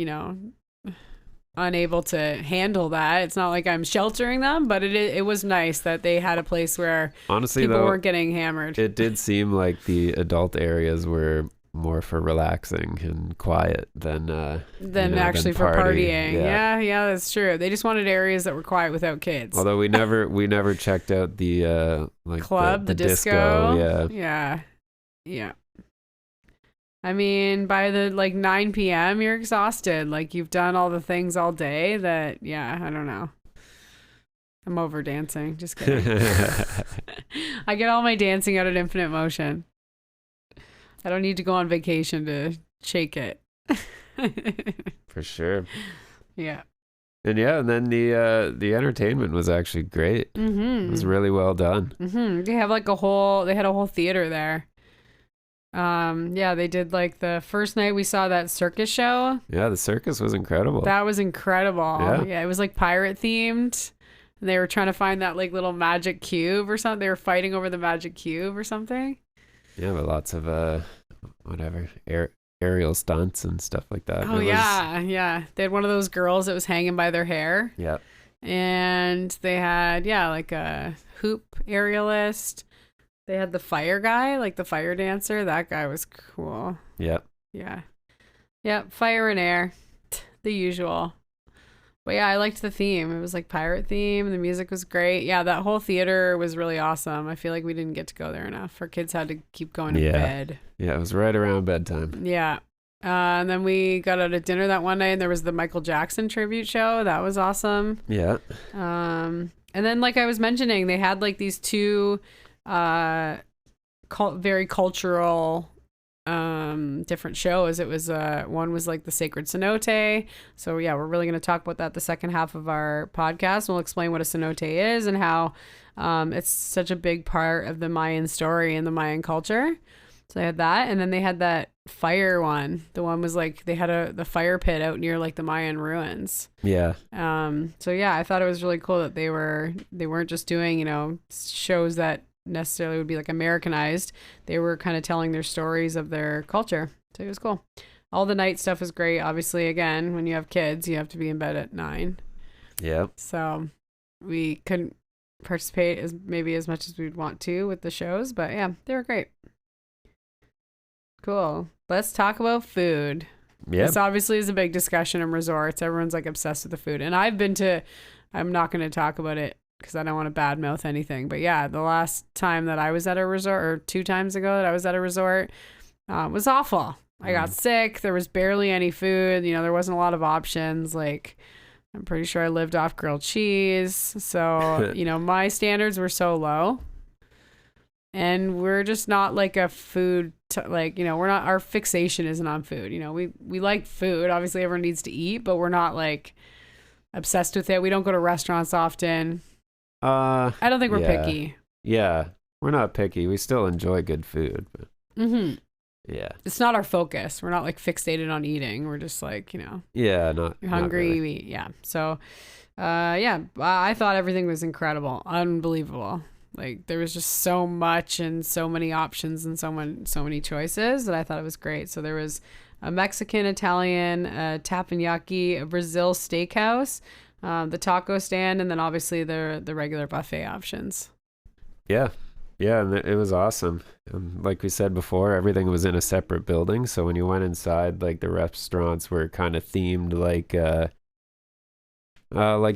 unable to handle that. It's not like I'm sheltering them, but it was nice that they had a place where Honestly, people though, weren't getting hammered. it did seem like the adult areas were more for relaxing and quiet than actually for partying. Yeah, that's true. They just wanted areas that were quiet without kids. Although we never checked out the like Club, the disco. Yeah. Yeah. I mean, by the 9 p.m., you're exhausted. Like, you've done all the things all day that, I don't know. I'm over dancing. Just kidding. I get all my dancing out at Infinite Motion. I don't need to go on vacation to shake it. For sure. Yeah. And then the entertainment was actually great. Mm-hmm. It was really well done. Mm-hmm. They had a whole theater there. They did like the first night we saw that circus show. Yeah, the circus was incredible. That was incredible. Yeah, it was like pirate themed. And they were trying to find that like little magic cube or something. They were fighting over the magic cube or something. Yeah, but lots of aerial stunts and stuff like that. Oh, yeah. They had one of those girls that was hanging by their hair. Yeah. And they had, like a hoop aerialist. They had the fire guy, like the fire dancer. That guy was cool. Yep. Yeah. Yep. Fire and air. The usual. But yeah, I liked the theme. It was like pirate theme. The music was great. Yeah, that whole theater was really awesome. I feel like we didn't get to go there enough. Our kids had to keep going to bed. Yeah, it was right around bedtime. Yeah. And then we got out at dinner that one night, and there was the Michael Jackson tribute show. That was awesome. Yeah. And then, like I was mentioning, they had like these two very cultural different shows. It was one was like the sacred cenote. So yeah, we're really going to talk about that the second half of our podcast. We'll explain what a cenote is and how it's such a big part of the Mayan story and the Mayan culture. So they had that, and then they had that fire one. The one was like they had the fire pit out near like the Mayan ruins. Yeah. So yeah, I thought it was really cool that they weren't just doing, shows that necessarily would be like Americanized. They were kind of telling their stories of their culture. So it was cool. All the night stuff was great. Obviously, again, when you have kids, you have to be in bed at 9. Yeah. So we couldn't participate as much as we'd want to with the shows, but yeah, they were great. Cool. Let's talk about food. Yeah. This obviously is a big discussion in resorts. Everyone's like obsessed with the food. And I'm not going to talk about it because I don't want to badmouth anything. But yeah, the last time that I was at a resort, or 2 times ago that I was at a resort, was awful. I got sick. There was barely any food. There wasn't a lot of options. Like, I'm pretty sure I lived off grilled cheese. So, my standards were so low. And we're just not like a food, we're not, our fixation isn't on food. We like food. Obviously, everyone needs to eat, but we're not like obsessed with it. We don't go to restaurants often. I don't think we're picky. Yeah, we're not picky. We still enjoy good food. But yeah, it's not our focus. We're not like fixated on eating. We're just like, yeah, not you're hungry, not really. you eat. Yeah. So, I thought everything was incredible, unbelievable. Like there was just so much and so many options and so many choices that I thought it was great. So there was a Mexican, Italian, a teppanyaki, a Brazil steakhouse, the taco stand, and then obviously the regular buffet options. Yeah. Yeah, and it was awesome. Like we said before, everything was in a separate building. So when you went inside, like the restaurants were kind of themed like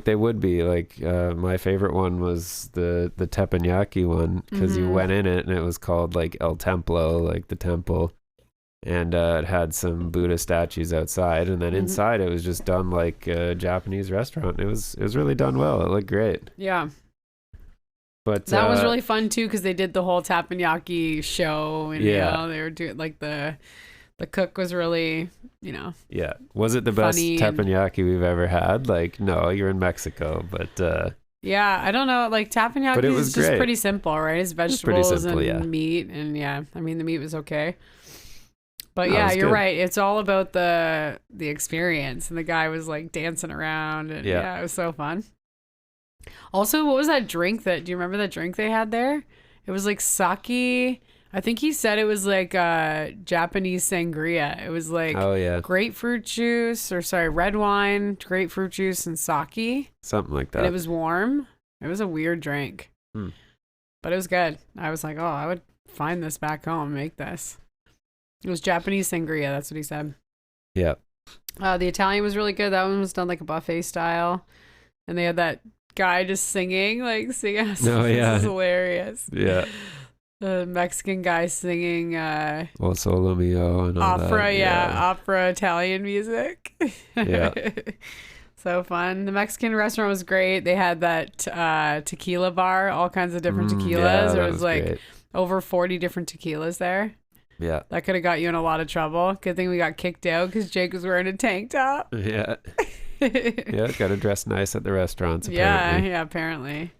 they would be. Like my favorite one was the teppanyaki one because you went in it and it was called like El Templo, like the temple. And it had some Buddha statues outside, and then inside it was just done like a Japanese restaurant. It was really done well. It looked great. Yeah. But that was really fun too because they did the whole teppanyaki show, and you know, they were doing like the cook was really, you know. Yeah. Was it the best teppanyaki we've ever had? Like, no, you're in Mexico, but yeah, I don't know. Like teppanyaki is just pretty simple, right? It's vegetables and meat, and yeah, I mean the meat was okay. But yeah, you're right. It's all about the experience, and the guy was like dancing around, and yeah, it was so fun. Also, what was that drink do you remember that drink they had there? It was like sake. I think he said it was like Japanese sangria. It was like grapefruit juice, red wine, grapefruit juice, and sake. Something like that. And it was warm. It was a weird drink. But it was good. I was like, oh, I would find this back home and make this. It was Japanese sangria. That's what he said. Yeah. The Italian was really good. That one was done like a buffet style. And they had that guy just singing. Oh, yeah. This is hilarious. Yeah. The Mexican guy singing O Solo Mio and all opera, that. opera Italian music. Yeah. So fun. The Mexican restaurant was great. They had that tequila bar, all kinds of different tequilas. Yeah, there was like great. over 40 different tequilas there. Yeah. That could have got you in a lot of trouble. Good thing we got kicked out because Jake was wearing a tank top. Yeah. Yeah, got to dress nice at the restaurants, apparently. Yeah, apparently.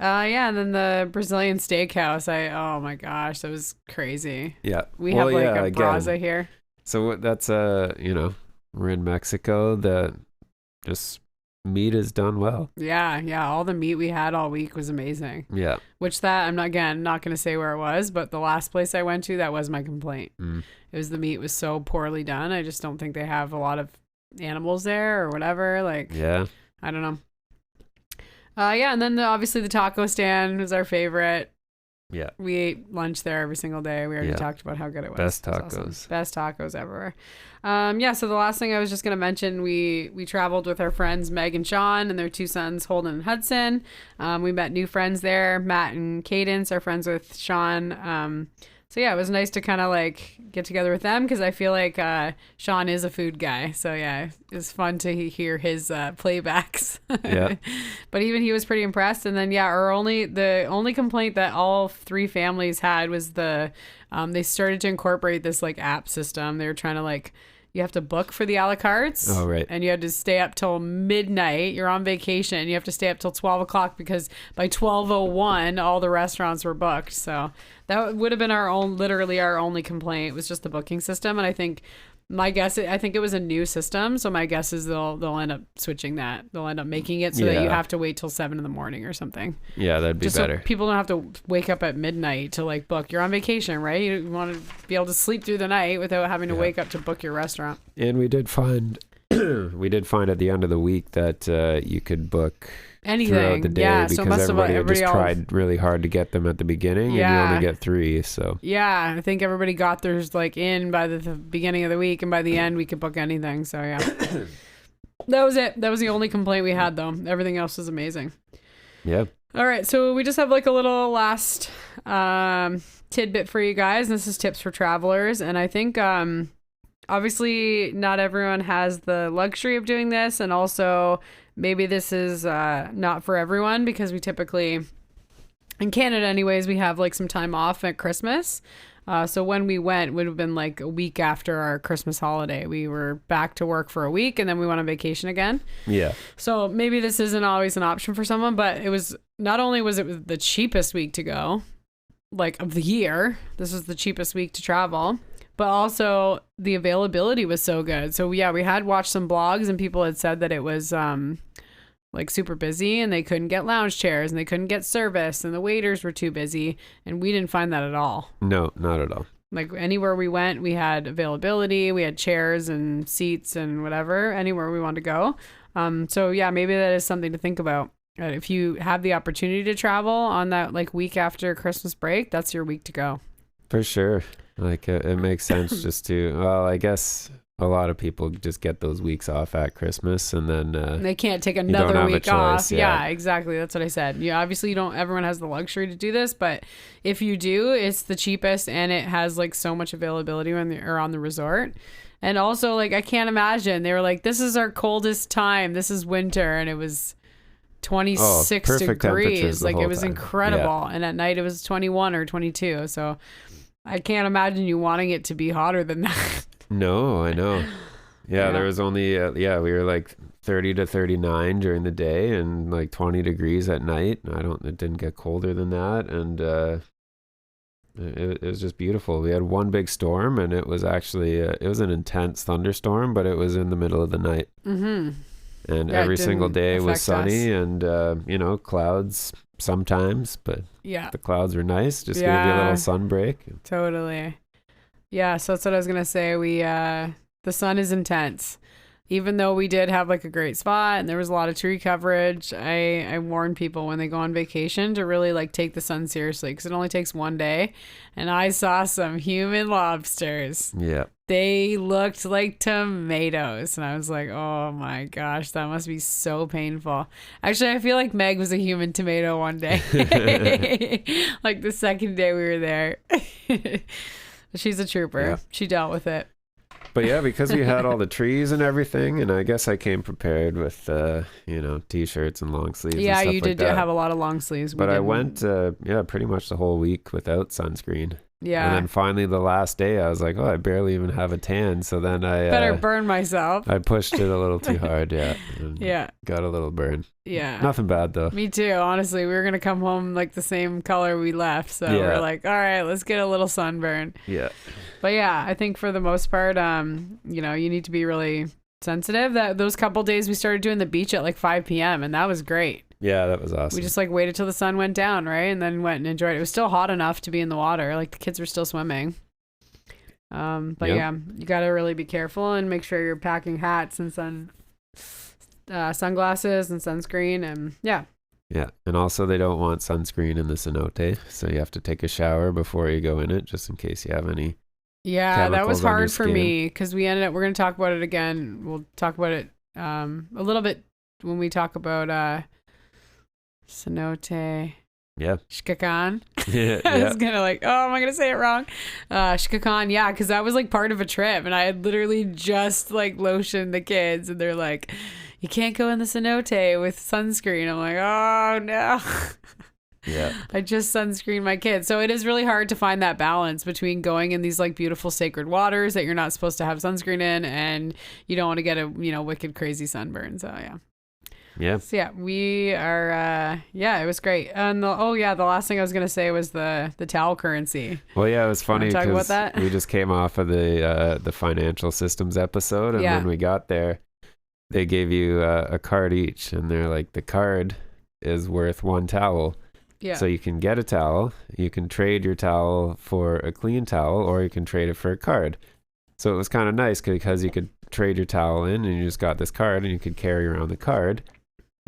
And then the Brazilian steakhouse. Oh my gosh, that was crazy. Yeah. We have like a braza here. So that's, we're in Mexico. Just meat is done well. Yeah. All the meat we had all week was amazing. Yeah. Which I'm not going to say where it was, but the last place I went to, that was my complaint. It was the meat was so poorly done. I just don't think they have a lot of animals there or whatever. Like, yeah, I don't know. And then obviously the taco stand was our favorite. Yeah. We ate lunch there every single day. We already talked about how good it was. Best tacos. Awesome. Best tacos ever. So the last thing I was just going to mention, we traveled with our friends Meg and Sean and their two sons Holden and Hudson. We met new friends there. Matt and Cadence are friends with Sean. So yeah, it was nice to kind of like get together with them because I feel like Sean is a food guy. So yeah, it was fun to hear his playbacks. Yeah. But even he was pretty impressed. And then the only complaint that all three families had was they started to incorporate this like app system. They were trying to like, you have to book for the a la cartes. Oh, right. And you had to stay up till midnight. You're on vacation. You have to stay up till 12 o'clock because by 12:01, all the restaurants were booked. So that would have been literally our only complaint. It was just the booking system. And I think it was a new system. So my guess is they'll end up switching that. They'll end up making it so that you have to wait till 7 a.m. or something. Yeah, that'd be just better. So people don't have to wake up at midnight to like book. You're on vacation, right? You want to be able to sleep through the night without having to wake up to book your restaurant. And we did find at the end of the week that you could book anything throughout the day because everybody just tried really hard to get them at the beginning and you only get 3. So yeah, I think everybody got theirs like in by the beginning of the week, and by the end we could book anything. So yeah. That was it. That was the only complaint we had though. Everything else was amazing. Yeah. All right, so we just have like a little last tidbit for you guys. This is tips for travelers, and I think obviously not everyone has the luxury of doing this, and also maybe this is not for everyone because we typically, in Canada anyways, we have like some time off at Christmas. So when we went, it would have been like a week after our Christmas holiday. We were back to work for a week and then we went on vacation again. Yeah. So maybe this isn't always an option for someone, but it was, not only was it the cheapest week to go, like of the year, this was the cheapest week to travel, but also the availability was so good. So yeah, we had watched some blogs and people had said that it was like super busy and they couldn't get lounge chairs and they couldn't get service and the waiters were too busy. And we didn't find that at all. No, not at all. Like anywhere we went, we had availability, we had chairs and seats and whatever, anywhere we wanted to go. So yeah, maybe that is something to think about. If you have the opportunity to travel on that like week after Christmas break, that's your week to go. For sure. Like it makes sense just to, well, I guess a lot of people just get those weeks off at Christmas and then they can't take don't another have a week choice, off. yeah. Yeah, exactly. That's what I said. Yeah, obviously everyone has the luxury to do this, but if you do, it's the cheapest and it has like so much availability when you're on the resort. And also like I can't imagine, they were like, this is our coldest time. This is winter, and it was 26 perfect temperatures degrees. the Like whole it was time. incredible. Yeah. And at night it was 21 or 22. So I can't imagine you wanting it to be hotter than that. No, I know. Yeah, Yeah. there was only, we were like 30 to 39 during the day and like 20 degrees at night. It didn't get colder than that. And it was just beautiful. We had one big storm and it was actually, it was an intense thunderstorm, but it was in the middle of the night. Mm-hmm. And Yeah, it every single didn't day was affect sunny us. and, clouds sometimes, but Yeah, the clouds were nice. Just gave you a Yeah. little sun break. totally. Yeah, so that's what I was going to say. The sun is intense. Even though we did have like a great spot and there was a lot of tree coverage, I warn people when they go on vacation to really like take the sun seriously because it only takes one day. And I saw some human lobsters. Yeah. They looked like tomatoes. And I was like, oh my gosh, that must be so painful. Actually, I feel like Meg was a human tomato one day. Like the second day we were there. She's a trooper. Yeah. She dealt with it. But yeah, because we had all the trees and everything, and I guess I came prepared with, t-shirts and long sleeves. Yeah, and stuff you like did that. have a lot of long sleeves. But I went, pretty much the whole week without sunscreen. Yeah. And then finally the last day, I was like, oh, I barely even have a tan. So then I better burn myself. I pushed it a little too hard, yeah. And Yeah. got a little burn. Yeah. Nothing bad though. Me too. Honestly, we were gonna come home like the same color we left, so Yeah. we're like, all right, let's get a little sunburn. Yeah. But yeah, I think for the most part, you need to be really sensitive. That those couple days we started doing the beach at like 5 p.m. and that was great. Yeah, that was awesome. We just like waited till the sun went down, right, and then went and enjoyed it. It was still hot enough to be in the water. Like the kids were still swimming. But Yep. yeah, you got to really be careful and make sure you're packing hats and sunglasses and sunscreen and yeah. Yeah, and also they don't want sunscreen in the cenote, so you have to take a shower before you go in it, just in case you have any. Yeah, that was chemicals on your hard for skin. me because we're going to talk about it again. We'll talk about it a little bit when we talk about cenote. Yeah. Shikakan. Yeah. I Yeah. was gonna like, oh, am I gonna say it wrong? Shikakan, yeah, because that was like part of a trip, and I had literally just like lotioned the kids, and they're like, you can't go in the cenote with sunscreen. I'm like, oh no. Yeah. I just sunscreen my kids. So it is really hard to find that balance between going in these like beautiful sacred waters that you're not supposed to have sunscreen in, and you don't want to get a wicked crazy sunburn. So yeah. Yeah. So yeah, we are. It was great. And the last thing I was gonna say was the towel currency. Well, yeah, it was funny talk about because that? we just came off of the financial systems episode, and Yeah. when we got there, they gave you a card each, and they're like, the card is worth one towel. Yeah. So you can get a towel, you can trade your towel for a clean towel, or you can trade it for a card. So it was kind of nice because you could trade your towel in, and you just got this card, and you could carry around the card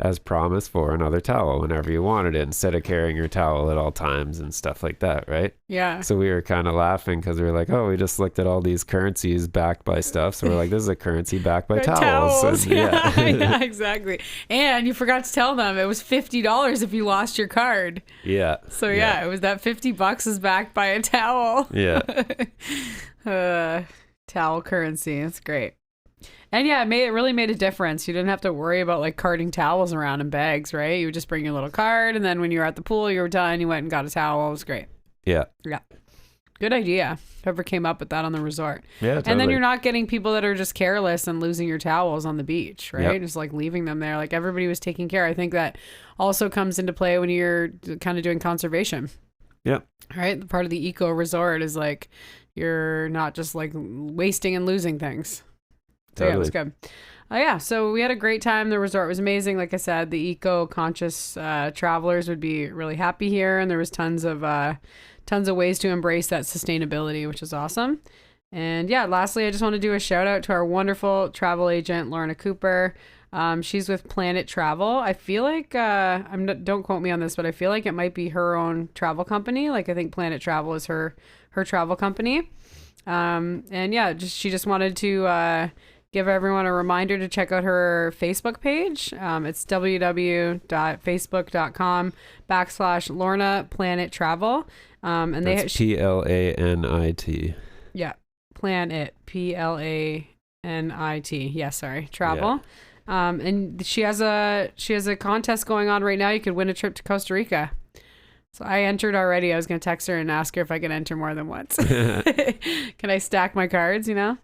as promised for another towel whenever you wanted it, instead of carrying your towel at all times and stuff like that, right? Yeah. So we were kind of laughing because we were like, oh, we just looked at all these currencies backed by stuff. So we're like, this is a currency backed by towels. And, Yeah. Yeah, exactly. And you forgot to tell them it was $50 if you lost your card. Yeah. So yeah, it was that $50 is backed by a towel. Yeah. Towel currency. That's great. And yeah, it really made a difference. You didn't have to worry about like carting towels around in bags, right? You would just bring your little card, and then when you were at the pool, you were done. You went and got a towel. It was great. Yeah. Yeah. Good idea. Whoever came up with that on the resort. Yeah. Totally. And then you're not getting people that are just careless and losing your towels on the beach, right? Yep. Just like leaving them there. Like everybody was taking care. I think that also comes into play when you're kind of doing conservation. Yep. Right? Part of the eco resort is like you're not just like wasting and losing things. So yeah, it was good. Yeah, so we had a great time. The resort was amazing. Like I said, the eco-conscious travelers would be really happy here, and there was tons of ways to embrace that sustainability, which is awesome. And yeah, lastly, I just want to do a shout out to our wonderful travel agent, Lorna Cooper. She's with Planet Travel. I feel like don't quote me on this, but I feel like it might be her own travel company. Like I think Planet Travel is her travel company. And yeah, she just wanted to give everyone a reminder to check out her Facebook page. It's www.facebook.com/Lorna Planet Travel. And that's PLANIT. Yeah, Planet PLANIT. Yeah, sorry, travel. Yeah. And she has a contest going on right now. You could win a trip to Costa Rica. So I entered already. I was going to text her and ask her if I could enter more than once. Can I stack my cards, you know?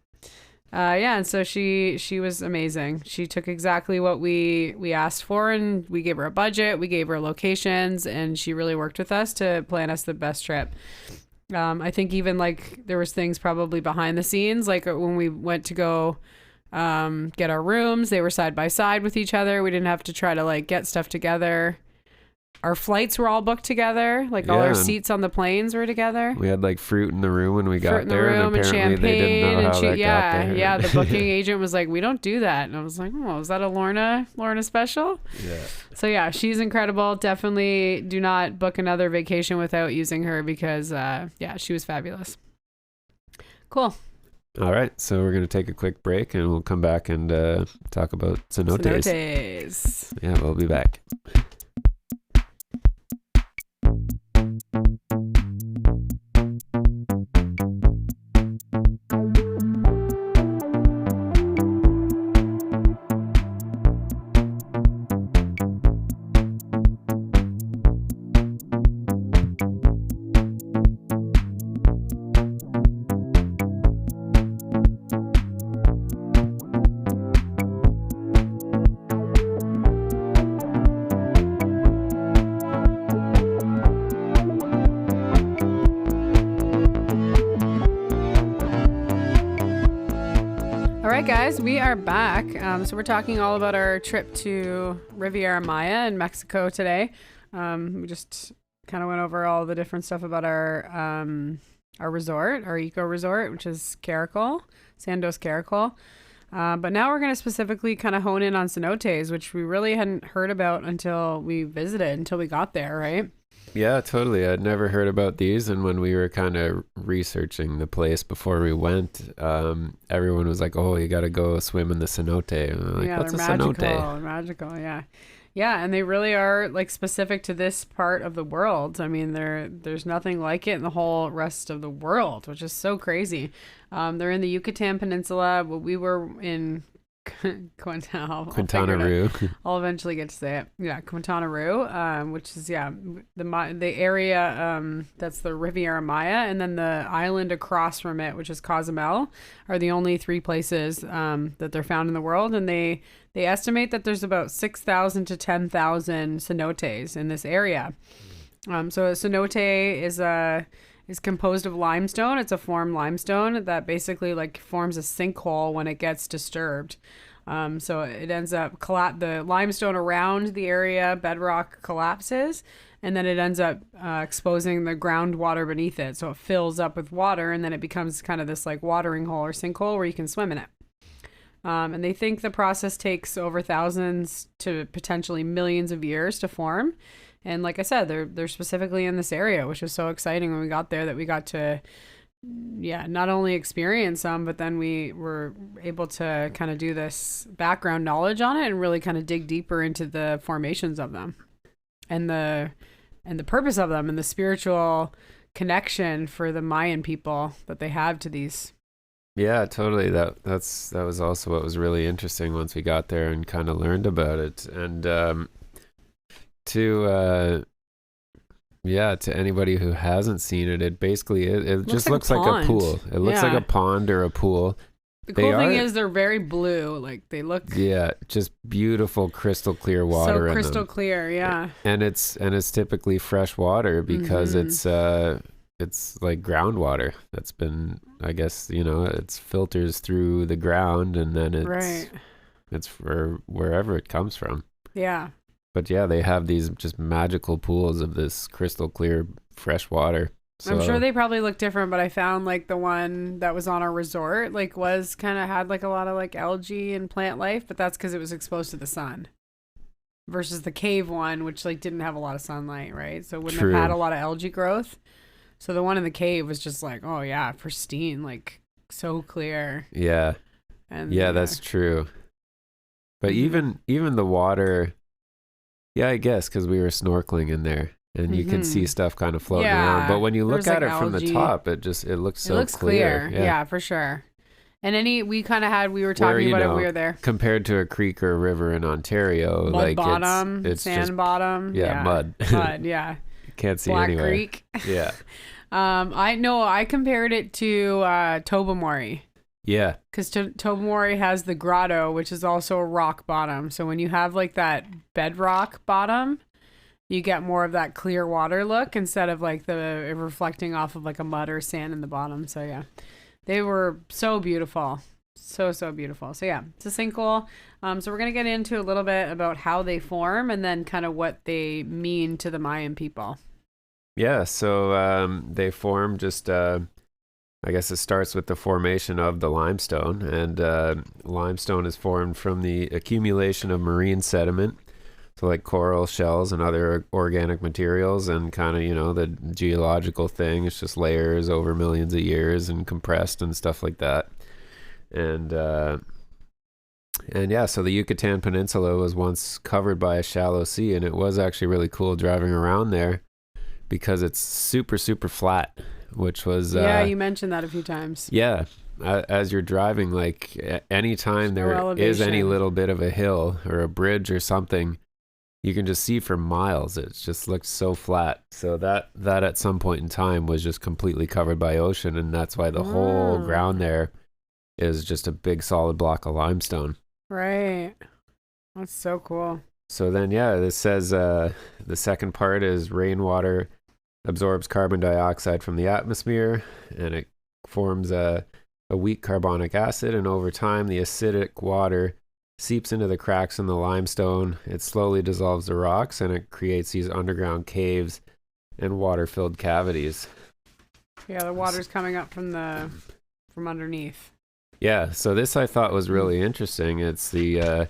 Yeah, and so she was amazing. She took exactly what we asked for, and we gave her a budget, we gave her locations, and she really worked with us to plan us the best trip. I think even like there was things probably behind the scenes, like when we went to go get our rooms, they were side by side with each other. We didn't have to try to like get stuff together. Our flights were all booked together. Like all our seats on the planes were together. We had like fruit in the room when we got there, and apparently they didn't know how that got there. Yeah, the booking agent was like, "We don't do that," and I was like, "Oh, is that a Lorna special?" Yeah. So yeah, she's incredible. Definitely do not book another vacation without using her because she was fabulous. Cool. All right, so we're gonna take a quick break, and we'll come back and talk about cenotes. Cenotes. Yeah, we'll be back. Guys, we are back. So we're talking all about our trip to Riviera Maya in Mexico today. We just kind of went over all the different stuff about our resort, our eco resort, which is Caracol, Sandos Caracol. But now we're going to specifically kind of hone in on cenotes, which we really hadn't heard about until we got there, right? Yeah, totally. I'd never heard about these, and when we were kind of researching the place before we went, everyone was like, "Oh, you got to go swim in the cenote." And I'm like, "What's a cenote?" They're magical, yeah. Yeah, and they really are like specific to this part of the world. I mean, there's nothing like it in the whole rest of the world, which is so crazy. They're in the Yucatan Peninsula. We were in Quintana Roo. I'll eventually get to say it. Yeah, Quintana Roo, which is the area that's the Riviera Maya, and then the island across from it, which is Cozumel, are the only three places that they're found in the world, and they estimate that there's about 6,000 to 10,000 cenotes in this area. So a cenote is composed of limestone. It's a formed limestone that basically like forms a sinkhole when it gets disturbed. So it ends up the limestone around the area, bedrock collapses, and then it ends up exposing the groundwater beneath it. So it fills up with water, and then it becomes kind of this like watering hole or sinkhole where you can swim in it. And they think the process takes over thousands to potentially millions of years to form. And like I said, they're specifically in this area, which was so exciting when we got there that we got to, not only experience them, but then we were able to kind of do this background knowledge on it and really kind of dig deeper into the formations of them and the purpose of them and the spiritual connection for the Mayan people that they have to these. Yeah, totally. That was also what was really interesting once we got there and kind of learned about it. And to anybody who hasn't seen it, it basically it just looks like a pool. It looks like a pond or a pool. The cool thing is they're very blue. Like they look just beautiful crystal clear water. So crystal clear, yeah. And it's typically fresh water because it's it's like groundwater that's been, I guess, it's filters through the ground, and then Right. it's for wherever it comes from. Yeah. But yeah, they have these just magical pools of this crystal clear fresh water. I'm sure So they probably look different, but I found like the one that was on our resort like was kind of had like a lot of like algae and plant life, but that's because it was exposed to the sun. Versus the cave one, which like didn't have a lot of sunlight, right? So it wouldn't True. have had a lot of algae growth. So the one in the cave was just like, oh yeah, pristine, like so clear. yeah, And yeah, that's true. But Mhm. even the water, yeah, I guess because we were snorkeling in there, and you can see Mhm. stuff kind of floating around. Yeah, But when you look there's at like it from the algae. top, it looks It so looks clear. clear. Yeah, for sure. And we kind of had, we were Where, talking about it when we were there. compared to a creek or a river in Ontario, Mud like bottom, it's sand just bottom. yeah, mud. Mud, yeah. You can't see Black anywhere. Creek. Yeah, I know I compared it to Tobamori. yeah, Because Tobamori has the grotto, which is also a rock bottom. So when you have like that bedrock bottom, you get more of that clear water look instead of like the reflecting off of like a mud or sand in the bottom. So yeah, they were so beautiful. So beautiful. So yeah, it's a sinkhole. So we're going to get into a little bit about how they form and then kind of what they mean to the Mayan people. yeah. So they form just. I guess it starts with the formation of the limestone, and limestone is formed from the accumulation of marine sediment, so like coral shells and other organic materials, and kind of the geological thing. It's just layers over millions of years and compressed and stuff like that. And yeah, so the Yucatan Peninsula was once covered by a shallow sea, and it was actually really cool driving around there because it's super super flat, which was Yeah, you mentioned that a few times. yeah. As you're driving, like anytime No there is any elevation. little bit of a hill or a bridge or something, you can just see for miles. It just looks so flat. So that at some point in time was just completely covered by ocean, and that's why the whole ground there is just a big solid block of limestone. Right. That's so cool. So then, yeah, this says the second part is rainwater absorbs carbon dioxide from the atmosphere, and it forms a weak carbonic acid, and over time the acidic water seeps into the cracks in the limestone. It slowly dissolves the rocks, and it creates these underground caves and water-filled cavities. Yeah, the water's coming up from underneath. Yeah, so this I thought was really interesting. It's the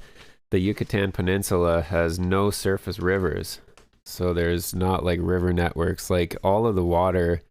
Yucatan Peninsula has no surface rivers. So there's not like river networks. Like all of the water,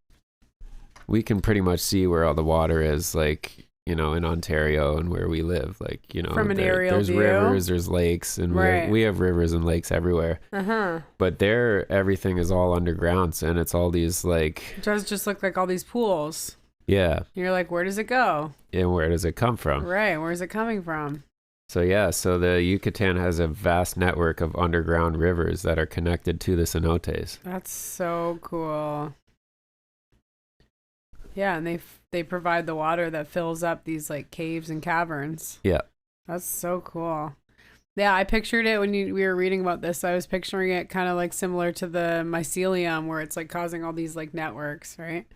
we can pretty much see where all the water is, like, in Ontario and where we live. Like, From an aerial there's view? rivers, there's lakes, and Right. we have rivers and lakes everywhere. Uh-huh. But there, everything is all underground, and it's all these like, It does just look like all these pools. yeah. You're like, where does it go? And where does it come from? Right. Where's it coming from? So yeah, so the Yucatan has a vast network of underground rivers that are connected to the cenotes. That's so cool. Yeah, and they provide the water that fills up these like caves and caverns. Yeah. That's so cool. Yeah, I pictured it when we were reading about this. I was picturing it kind of like similar to the mycelium, where it's like causing all these like networks, right?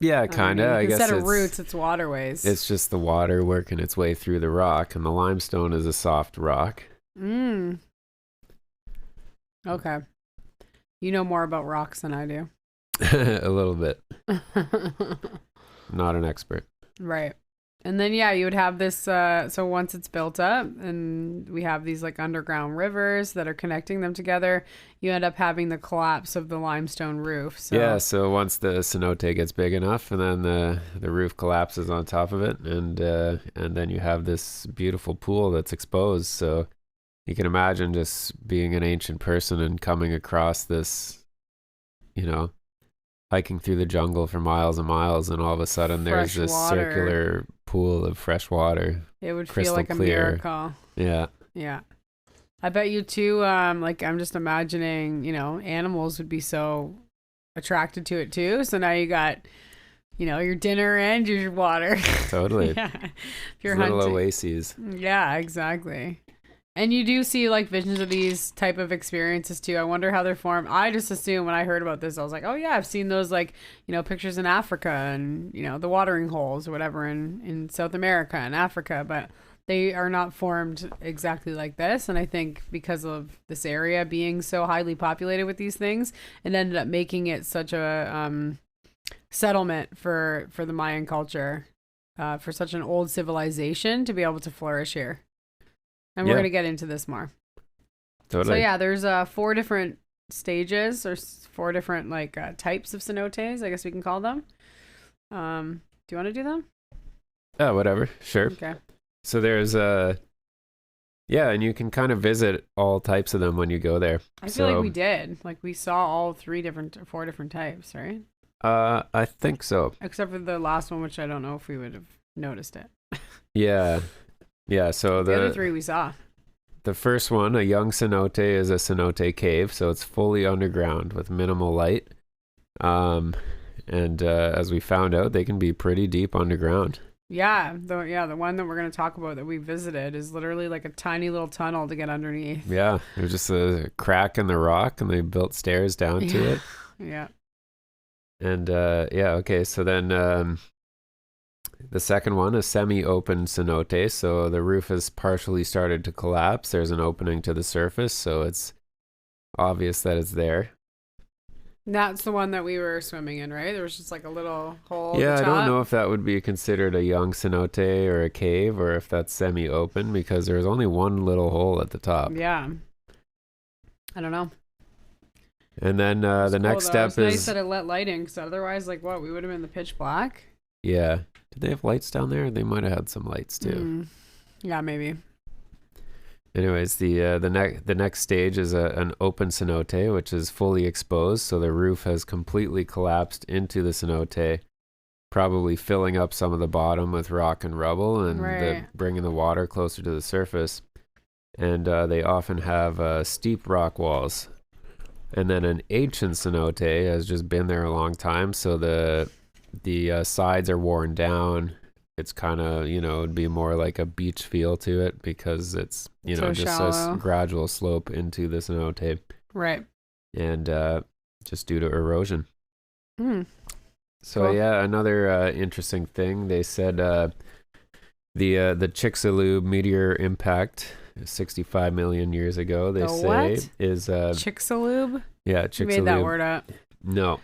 Yeah, kind of. I guess instead of roots, it's waterways. It's just the water working its way through the rock, and the limestone is a soft rock. Okay. You know more about rocks than I do. A little bit. Not an expert. Right. And then, yeah, you would have this. So once it's built up and we have these like underground rivers that are connecting them together, you end up having the collapse of the limestone roof. So, Yeah, so once the cenote gets big enough, and then the roof collapses on top of it, and then you have this beautiful pool that's exposed. So you can imagine just being an ancient person and coming across this, hiking through the jungle for miles and miles, and all of a sudden there's Fresh this water. circular pool of fresh water. It would feel crystal like a clear. miracle. Yeah. Yeah. I bet you too, like I'm just imagining, animals would be so attracted to it too. So now you got, your dinner and your water. Totally. Yeah. If you're Little hunting. oases. Yeah, exactly. And you do see like visions of these type of experiences too. I wonder how they're formed. I just assume when I heard about this, I was like, oh yeah, I've seen those like, pictures in Africa and, the watering holes or whatever in South America and Africa, but they are not formed exactly like this. And I think because of this area being so highly populated with these things, it ended up making it such a settlement for the Mayan culture, for such an old civilization to be able to flourish here. And we're going to get into this more. Totally. So yeah, there's 4 different stages or 4 different types of cenotes, I guess we can call them. Do you want to do them? Yeah, whatever. Sure. Okay. So there's and you can kind of visit all types of them when you go there. I feel like we did. Like we saw all 4 different types, right? I think so. Except for the last one, which I don't know if we would have noticed it. Yeah. Yeah, so the other 3 we saw. The first one, a young cenote, is a cenote cave, so it's fully underground with minimal light. And as we found out, they can be pretty deep underground. Yeah, the one that we're going to talk about that we visited is literally like a tiny little tunnel to get underneath. Yeah, there's just a crack in the rock, and they built stairs down to it. Yeah. And okay, so then the second one, a semi-open cenote, so the roof has partially started to collapse. There's an opening to the surface, so it's obvious that it's there. That's the one that we were swimming in, right? There was just like a little hole. Yeah, I don't know if that would be considered a young cenote or a cave, or if that's semi-open, because there's only one little hole at the top. Yeah. I don't know. And then the next step is... nice that it let light in, because otherwise, we would have been the pitch black. Yeah. Did they have lights down there? They might have had some lights too. Yeah, maybe. Anyways, the next stage is an open cenote, which is fully exposed. So the roof has completely collapsed into the cenote, probably filling up some of the bottom with rock and rubble, and bringing the water closer to the surface. And they often have steep rock walls. And then an ancient cenote has just been there a long time, so the sides are worn down. It's kind of, it'd be more like a beach feel to it because it's, so just shallow. a gradual slope into the cenote. Right. And just due to erosion. So, cool. Yeah, another interesting thing, they said the Chicxulub meteor impact 65 million years ago, they say, what? is... Chicxulub? Yeah, Chicxulub. You made that word up. No.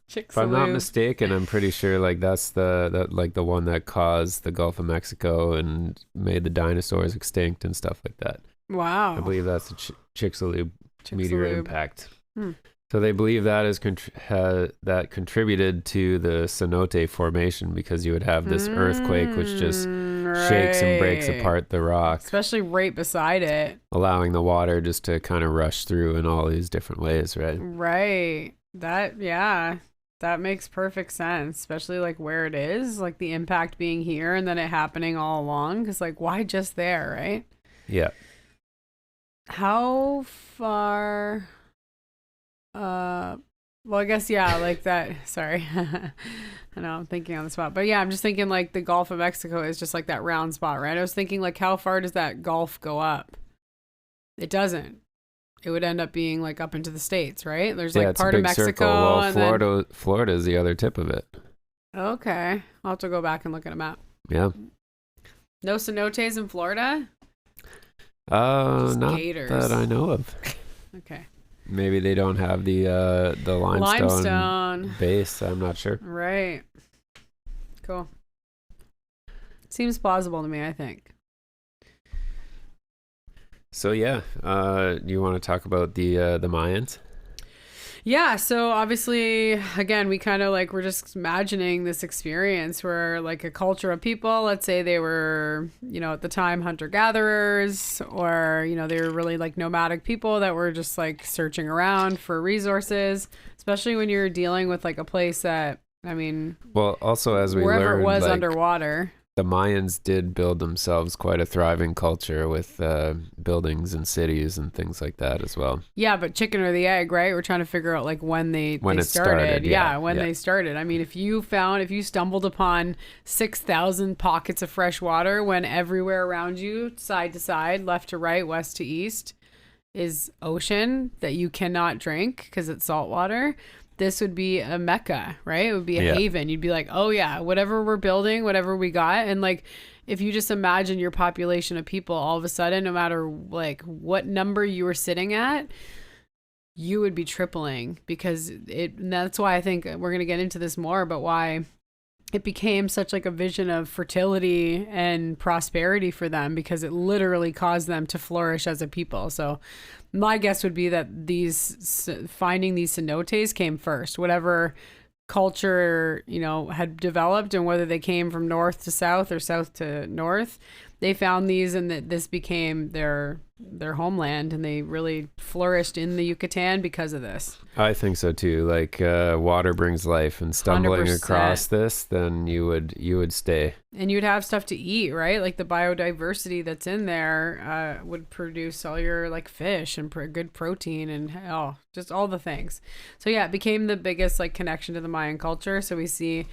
Chicxulub. If I'm not mistaken, I'm pretty sure that's the one that caused the Gulf of Mexico and made the dinosaurs extinct and stuff like that. Wow. I believe that's the Chicxulub meteor impact. So they believe that is that contributed to the cenote formation, because you would have this earthquake which just shakes and breaks apart the rock, especially right beside it, allowing the water just to kind of rush through in all these different ways, right? Right. That makes perfect sense, especially where it is, the impact being here and then it happening all along, because why just there, right? Yeah. How far... well, I guess, that, sorry. I know, I'm thinking on the spot, but yeah, I'm just thinking the Gulf of Mexico is just that round spot, right? I was thinking how far does that Gulf go up? It doesn't. It would end up being up into the States, right? There's part of Mexico. Circle. Well, and Florida is the other tip of it. Okay. I'll have to go back and look at a map. Yeah. No cenotes in Florida? Not gators. that I know of. Okay. Maybe they don't have the limestone base. I'm not sure. Right. Cool. Seems plausible to me, I think. So yeah, you want to talk about the Mayans? Yeah, so obviously, again, we kind of we're just imagining this experience where a culture of people, let's say they were, at the time hunter-gatherers, or, they were really nomadic people that were just searching around for resources, especially when you're dealing with a place that, I mean, well, also as we wherever learned, it was underwater. the Mayans did build themselves quite a thriving culture with buildings and cities and things like that as well. Yeah, but chicken or the egg, right? We're trying to figure out like when they When it started. started, Yeah, yeah, when yeah. they started. I mean, if you stumbled upon 6,000 pockets of fresh water when everywhere around you, side to side, left to right, west to east, is ocean that you cannot drink because it's salt water, this would be a mecca, right? It would be a Yeah. haven. You'd be like, oh yeah, whatever we're building, whatever we got. And like, if you just imagine your population of people, all of a sudden, no matter like what number you were sitting at, you would be tripling, because and that's why I think we're going to get into this more, but why it became such like a vision of fertility and prosperity for them, because it literally caused them to flourish as a people. So my guess would be that finding these cenotes came first, whatever culture, had developed, and whether they came from north to south or south to north, they found these, and that this became their homeland, and they really flourished in the Yucatan because of this. I think so too. Like water brings life, and stumbling 100%. across this, then you would stay. And you'd have stuff to eat, right? Like the biodiversity that's in there would produce all your like fish and good protein and just all the things. So yeah, it became the biggest like connection to the Mayan culture. So we see,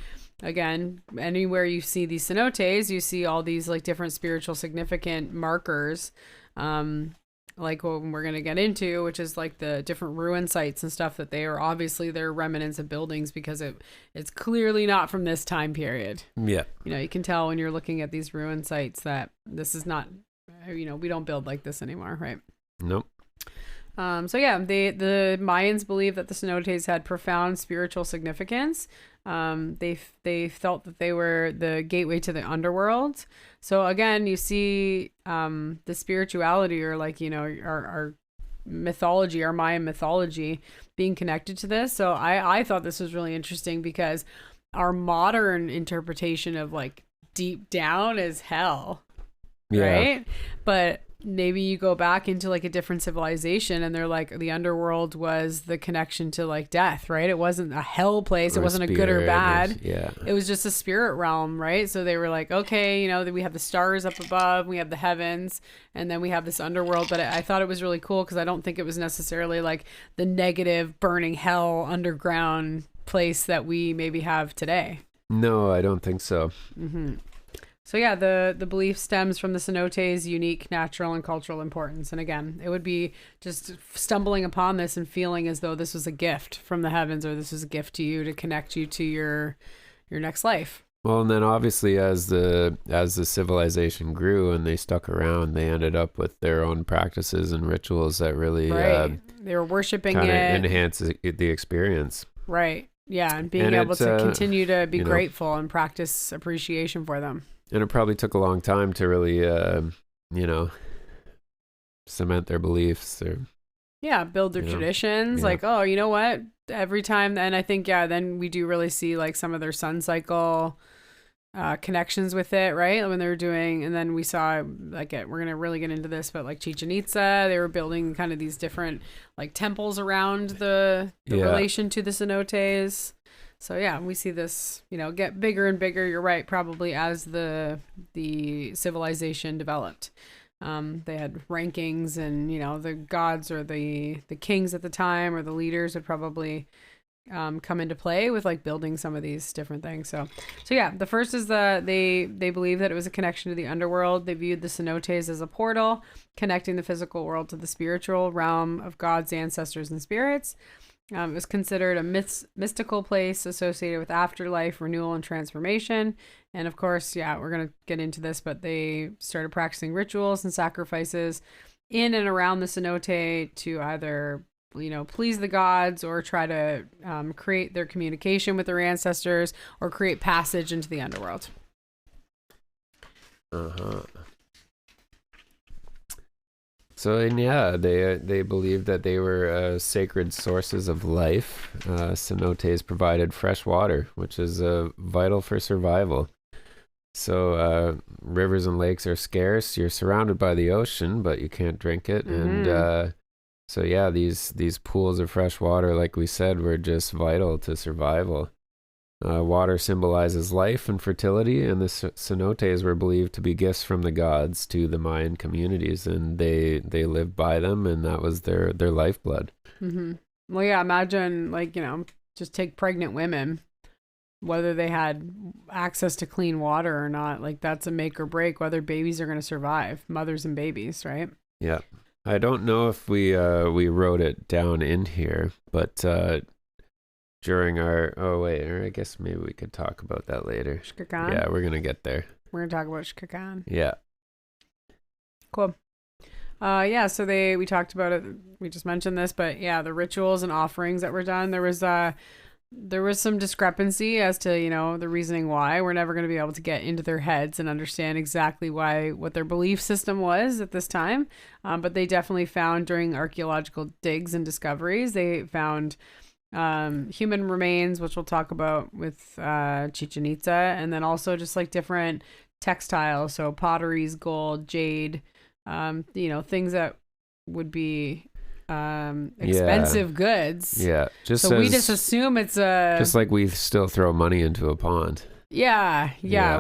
again, anywhere you see these cenotes, you see all these like different spiritual significant markers, like what we're going to get into, which is like the different ruin sites and stuff that they're remnants of buildings, because it's clearly not from this time period. Yeah. You can tell when you're looking at these ruin sites that this is not, we don't build like this anymore, right? Nope. So yeah, the Mayans believed that the cenotes had profound spiritual significance. They felt that they were the gateway to the underworld. So again, you see the spirituality, or like our mythology, our Mayan mythology, being connected to this. So I thought this was really interesting, because our modern interpretation of like deep down is hell, right? But maybe you go back into like a different civilization, and they're like, the underworld was the connection to like death, right? It wasn't a hell place. It wasn't a good or bad. It was just a spirit realm, right? So they were like, okay, that we have the stars up above, we have the heavens, and then we have this underworld. But I thought it was really cool, because I don't think it was necessarily like the negative burning hell underground place that we maybe have today. No, I don't think so. Mm-hmm. So yeah, the belief stems from the cenotes' unique natural and cultural importance. And again, it would be just stumbling upon this and feeling as though this was a gift from the heavens, or this was a gift to you to connect you to your next life. Well, and then obviously as the civilization grew and they stuck around, they ended up with their own practices and rituals that really they were worshiping it, enhance the experience. Right. Yeah, and being able to continue to be grateful and practice appreciation for them. And it probably took a long time to really, cement their beliefs or build their traditions. Like, oh, you know what? Every time, and I think then we do really see like some of their sun cycle connections with it, right? When they were doing, and then we saw like we're gonna really get into this, but like Chichen Itza, they were building kind of these different like temples around the relation to the cenotes. So yeah, we see this, get bigger and bigger. You're right, probably as the civilization developed. They had rankings, and the gods or the kings at the time, or the leaders, would probably come into play with like building some of these different things. So yeah, the first is they believed that it was a connection to the underworld. They viewed the cenotes as a portal connecting the physical world to the spiritual realm of God's ancestors and spirits. It was considered a mystical place associated with afterlife, renewal, and transformation. And of course, we're going to get into this, but they started practicing rituals and sacrifices in and around the cenote to either, please the gods, or try to create their communication with their ancestors, or create passage into the underworld. So, and they believed that they were sacred sources of life. Cenotes provided fresh water, which is vital for survival. So rivers and lakes are scarce. You're surrounded by the ocean, but you can't drink it. And so these pools of fresh water, like we said, were just vital to survival. Water symbolizes life and fertility, and the cenotes were believed to be gifts from the gods to the Mayan communities, and they lived by them, and that was their lifeblood. Mm-hmm. Well, yeah, imagine, like, just take pregnant women, whether they had access to clean water or not. Like, that's a make or break whether babies are going to survive, mothers and babies, right? Yeah. I don't know if we wrote it down in here, but during our I guess maybe we could talk about that later. Shkakan? Yeah, we're gonna get there. We're gonna talk about Shkakan. Yeah. Cool. Yeah, so we talked about it, we just mentioned this, but yeah, the rituals and offerings that were done, there was some discrepancy as to, the reasoning why. We're never going to be able to get into their heads and understand exactly what their belief system was at this time. But they definitely found, during archaeological digs and discoveries, they found human remains, which we'll talk about with Chichen Itza, and then also just like different textiles, so potteries, gold, jade, things that would be expensive goods. Yeah. We just assume it's just like we still throw money into a pond. Yeah.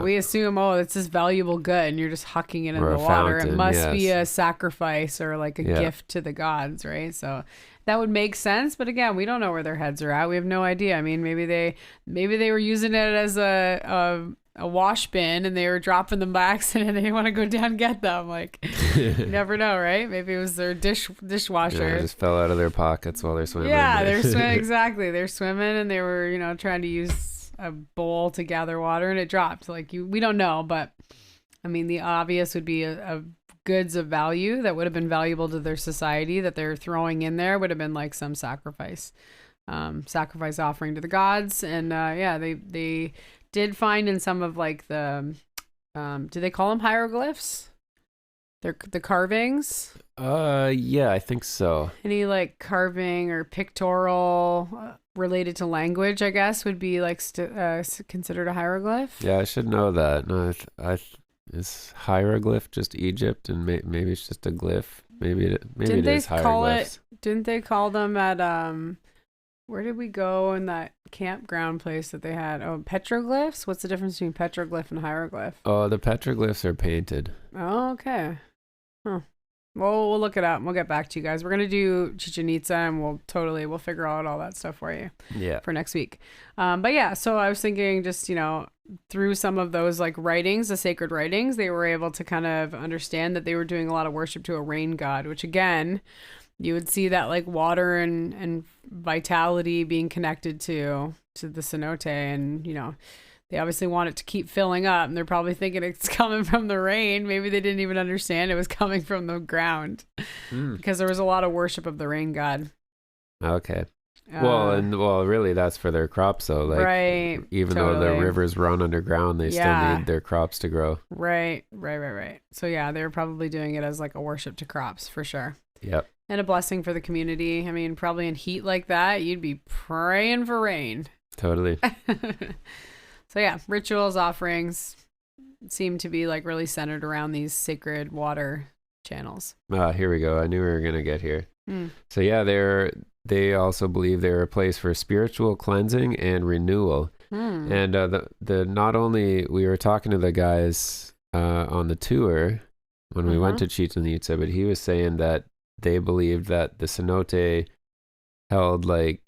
We assume, it's this valuable good, and you're just hucking it in or the water. Fountain, it must yes. be a sacrifice or like a gift to the gods, right? So that would make sense, but again, we don't know where their heads are at. We have no idea. I mean, maybe they were using it as a wash bin, and they were dropping them by accident, and they didn't want to go down and get them. Like, you never know, right? Maybe it was their dishwasher. Yeah, just fell out of their pockets while they're swimming. Yeah, they're swimming. Exactly. They're swimming, and they were, trying to use a bowl to gather water, and it dropped. Like, we don't know, but I mean, the obvious would be a goods of value that would have been valuable to their society that they're throwing in there would have been like some sacrifice offering to the gods. And they did find in some of like the do they call them hieroglyphs? They're the carvings. Yeah, I think so. Any like carving or pictorial related to language, I guess, would be like considered a hieroglyph. Yeah, I should know that. No, is hieroglyph just Egypt, and maybe it's just a glyph. Maybe it is hieroglyphs. Didn't they call them at where did we go in that campground place that they had? Oh, petroglyphs? What's the difference between petroglyph and hieroglyph? Oh, the petroglyphs are painted. Oh, okay. Huh. Well, we'll look it up and we'll get back to you guys. We're going to do Chichen Itza, and we'll figure out all that stuff for you for next week. But yeah, so I was thinking just, through some of those like writings, the sacred writings, they were able to kind of understand that they were doing a lot of worship to a rain god, which again, you would see that like water and vitality being connected to the cenote, and they obviously want it to keep filling up, and they're probably thinking it's coming from the rain. Maybe they didn't even understand it was coming from the ground because there was a lot of worship of the rain god. Okay. Really, that's for their crops, though. Like, right. Even though the rivers run underground, they still need their crops to grow. Right. So yeah, they were probably doing it as like a worship to crops for sure. Yep. And a blessing for the community. I mean, probably in heat like that, you'd be praying for rain. Totally. So yeah, rituals, offerings seem to be like really centered around these sacred water channels. Here we go. I knew we were gonna get here. So yeah, they also believe they're a place for spiritual cleansing and renewal. And the not only we were talking to the guys on the tour when we went to Chichen Itza, but he was saying that they believed that the cenote held like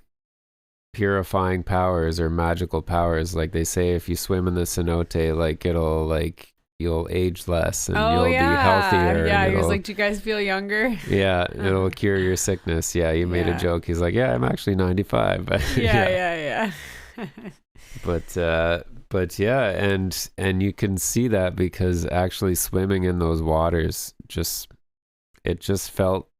purifying powers or magical powers. Like they say, if you swim in the cenote, like you'll age less and you'll be healthier. Yeah, he was like, do you guys feel younger? Yeah, it'll cure your sickness. Yeah, you made a joke. He's like, yeah, I'm actually 95. Yeah. But yeah, and you can see that because actually swimming in those waters just felt,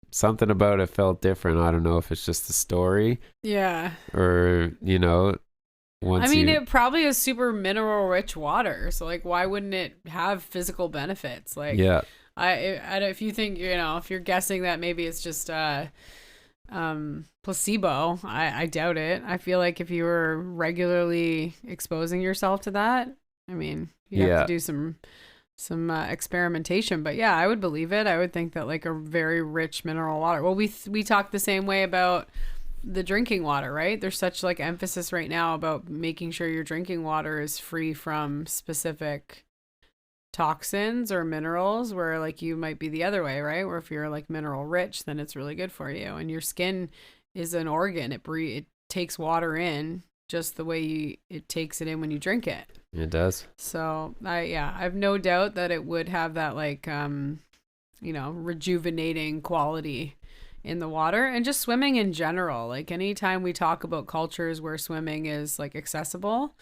something about it felt different. I don't know if it's just the story. Yeah. Or, it probably is super mineral rich water. So like, why wouldn't it have physical benefits? Like, yeah. If you think, if you're guessing that maybe it's just placebo, I doubt it. I feel like if you were regularly exposing yourself to that, I mean, you have to do some experimentation, but yeah, I would believe it. I would think that like a very rich mineral water. Well, we talked the same way about the drinking water, right? There's such like emphasis right now about making sure your drinking water is free from specific toxins or minerals, where like you might be the other way, right? Where if you're like mineral rich, then it's really good for you. And your skin is an organ. It takes water in just the way it takes it in when you drink it. It does. So I have no doubt that it would have that like rejuvenating quality in the water. And just swimming in general, like anytime we talk about cultures where swimming is like accessible,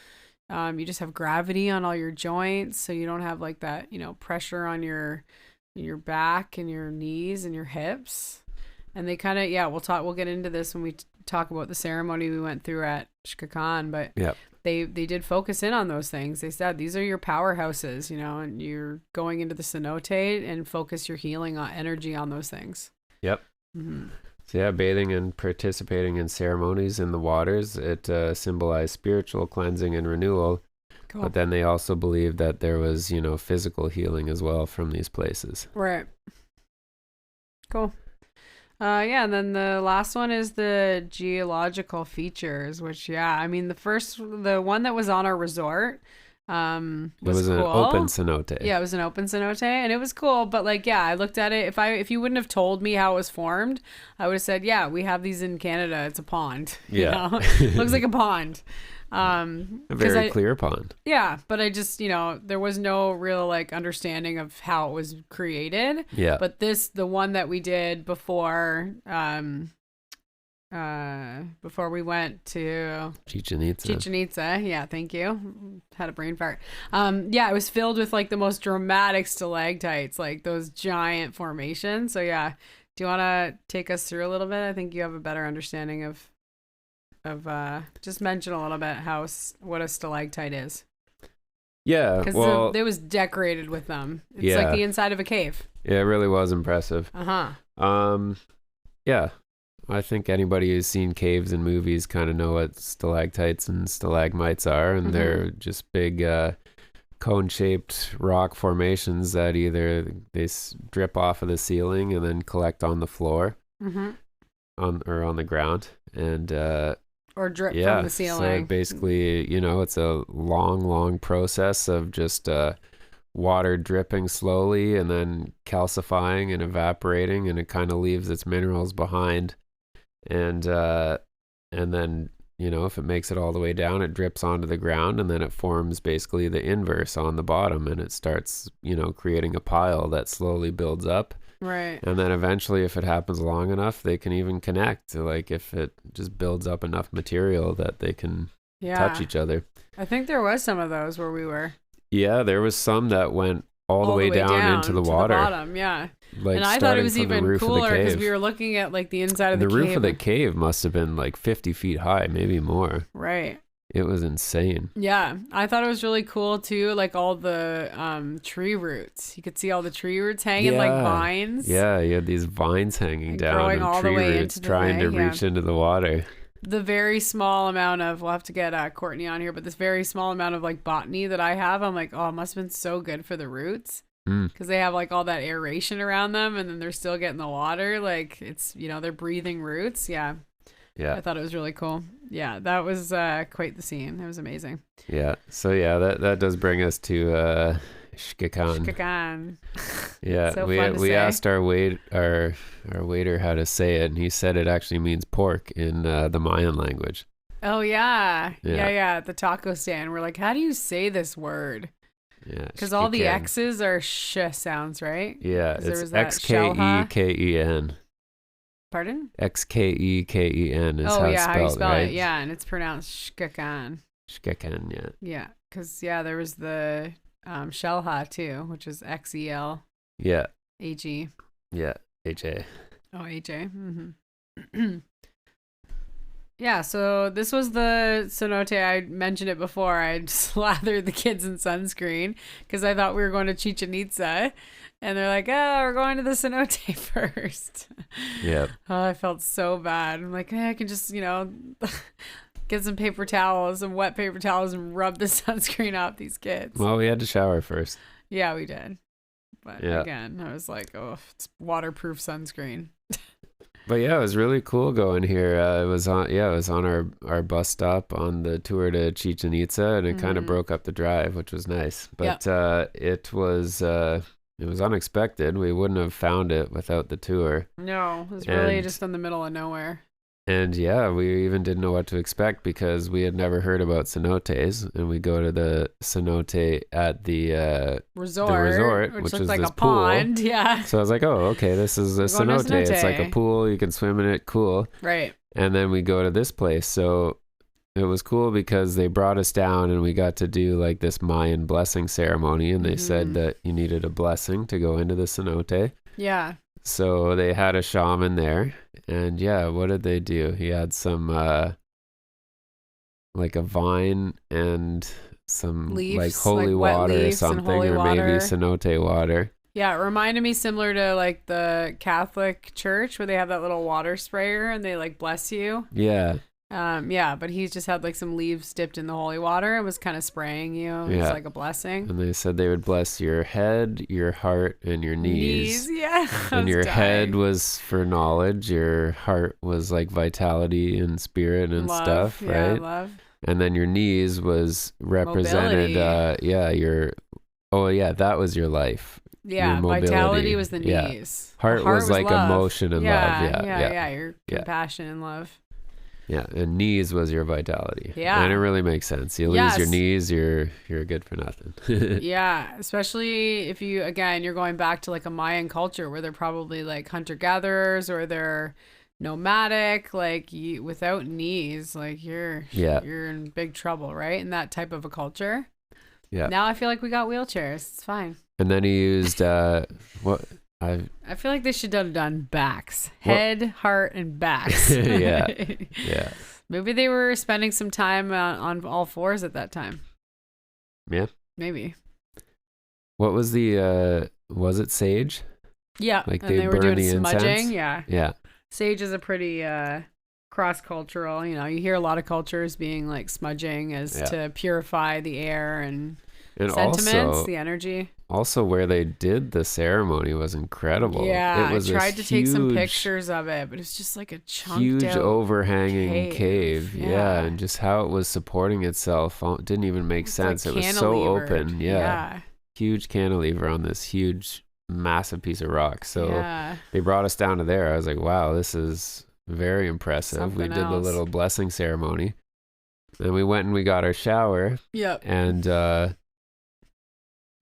you just have gravity on all your joints, so you don't have like that pressure on your back and your knees and your hips. And they kind of we'll get into this when we talk about the ceremony we went through at Shkakan, but they did focus in on those things. They said these are your powerhouses, and you're going into the cenote and focus your healing energy on those things. Yep. Mm-hmm. So bathing and participating in ceremonies in the waters, it symbolized spiritual cleansing and renewal. Cool. But then they also believed that there was, physical healing as well from these places. Right. Cool. And then the last one is the geological features, which, the one that was on our resort, it was cool. An open cenote. Yeah, it was an open cenote, and it was cool. But I looked at it. If you wouldn't have told me how it was formed, I would have said, we have these in Canada. It's a pond. Yeah, looks like a pond. A very clear pond. Yeah, but I just there was no real understanding of how it was created. Yeah. But the one that we did before we went to Chichen Itza. Yeah, thank you. Had a brain fart. It was filled with the most dramatic stalactites, like those giant formations. So do you want to take us through a little bit? I think you have a better understanding of just mention a little bit what a stalactite is. Yeah, because it was decorated with them. It's like the inside of a cave. Yeah, it really was impressive. Yeah. I think anybody who's seen caves in movies kind of know what stalactites and stalagmites are, and they're just big cone-shaped rock formations that either they drip off of the ceiling and then collect on the floor, on the ground, and or drip from the ceiling. So basically, it's a long process of just water dripping slowly and then calcifying and evaporating, and it kind of leaves its minerals behind. And then, if it makes it all the way down, it drips onto the ground, and then it forms basically the inverse on the bottom, and it starts, creating a pile that slowly builds up. Right. And then eventually, if it happens long enough, they can even connect. Like if it just builds up enough material that they can touch each other. I think there was some of those where we were. Yeah, there was some that went all the way down into the water. The bottom, yeah. Like, and I thought it was even cooler because we were looking at the inside of the cave. The roof of the cave must have been 50 feet high, maybe more. Right. It was insane. Yeah. I thought it was really cool too, all the tree roots. You could see all the tree roots hanging like vines. Yeah, you had these vines hanging down growing and all tree the way roots into trying to reach into the water. The very small amount of, we'll have to get Courtney on here, but this very small amount of botany that I have, I'm like, oh, it must have been so good for the roots. Because they have all that aeration around them, and then they're still getting the water. It's they're breathing roots. Yeah. I thought it was really cool. Yeah, that was quite the scene. It was amazing. Yeah. So that does bring us to Shkakan. Yeah. So we asked our waiter how to say it, and he said it actually means pork in the Mayan language. Oh yeah. At the taco stand, we're like, how do you say this word? Yeah, because all the X's are sh sounds, right? Yeah, it's Xkeken. Pardon? Xkeken is how it's spelled, how you spell right? it. Yeah, and it's pronounced Shkakan. Shkakan, yeah. Yeah, because there was the Shelha too, which is XEL. Yeah. HE. Yeah, HA. Oh, HA. Mm-hmm. Yeah, so this was the cenote. I mentioned it before. I slathered the kids in sunscreen because I thought we were going to Chichen Itza. And they're like, oh, we're going to the cenote first. Yeah. Oh, I felt so bad. I'm like, I can just, get some paper towels, some wet paper towels, and rub the sunscreen off these kids. Well, we had to shower first. Yeah, we did. But again, I was like, oh, it's waterproof sunscreen. But yeah, it was really cool going here. It was on our bus stop on the tour to Chichen Itza, and it kind of broke up the drive, which was nice. But it was unexpected. We wouldn't have found it without the tour. No, it was really just in the middle of nowhere. And yeah, we even didn't know what to expect because we had never heard about cenotes, and we go to the cenote at the resort, which is like this a pond. pool. Yeah. So I was like, oh, okay, this is a cenote. It's like a pool. You can swim in it. Cool. Right. And then we go to this place. So it was cool because they brought us down and we got to do like this Mayan blessing ceremony. And they said that you needed a blessing to go into the cenote. Yeah. So they had a shaman there. And yeah, what did they do? He had some like a vine and some leaves, like holy like water or something, or maybe cenote water. Yeah, it reminded me similar to like the Catholic Church where they have that little water sprayer and they like bless you. Yeah. Yeah, but he's just had like some leaves dipped in the holy water and was kind of spraying you. It was like a blessing. And they said they would bless your head, your heart, and your knees. Yeah. And your head was for knowledge. Your heart was like vitality and spirit and love, stuff, right? Yeah, love. And then your knees was represented. That was your life. Yeah, your vitality was the knees. Yeah. Heart was like love. Emotion and love. Yeah, your compassion and love. Yeah, and knees was your vitality. Yeah. And it really makes sense. You lose your knees, you're good for nothing. Yeah, especially if you're going back to like a Mayan culture where they're probably like hunter-gatherers or they're nomadic, like without knees, like you're in big trouble, right? In that type of a culture. Yeah. Now I feel like we got wheelchairs. It's fine. And then he used I feel like they should have done backs, head, heart, and backs. Yeah. Maybe they were spending some time on all fours at that time. Yeah. Maybe. What was was it sage? Yeah. Like and they were doing smudging. Incense? Yeah. Yeah. Sage is a pretty cross-cultural. You hear a lot of cultures being like smudging as to purify the air and sentiments, also, the energy. Also, where they did the ceremony was incredible. Yeah, it was I tried to take some pictures of it, but it's just like a huge overhanging cave. Yeah, and just how it was supporting itself didn't even make sense. Like it was so open. Yeah, huge cantilever on this huge, massive piece of rock. So they brought us down to there. I was like, wow, this is very impressive. We did the little blessing ceremony. Then we went and we got our shower. Yep. And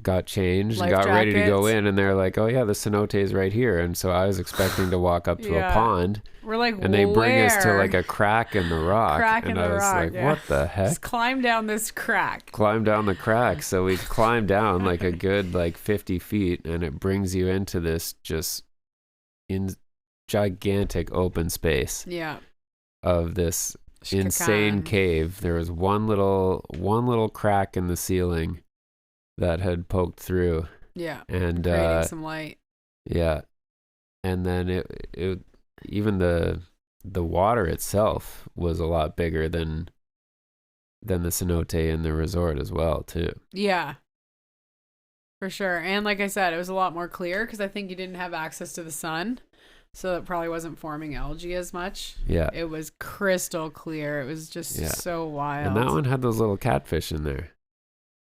got changed, got ready to go in, and they're like, oh yeah, the cenote is right here. And so I was expecting to walk up to a pond. We're like, and they bring us to like a crack in the rock. And I was like, what the heck? Just climb down this crack. Climb down the crack. So we climbed down like a good 50 feet, and it brings you into this just gigantic open space. Yeah. Of this insane cave. There was one little crack in the ceiling that had poked through. Yeah. And creating some light. Yeah. And then it even the water itself was a lot bigger than the cenote in the resort as well too. Yeah. For sure. And like I said, it was a lot more clear because I think you didn't have access to the sun. So it probably wasn't forming algae as much. Yeah. It was crystal clear. It was just so wild. And that one had those little catfish in there.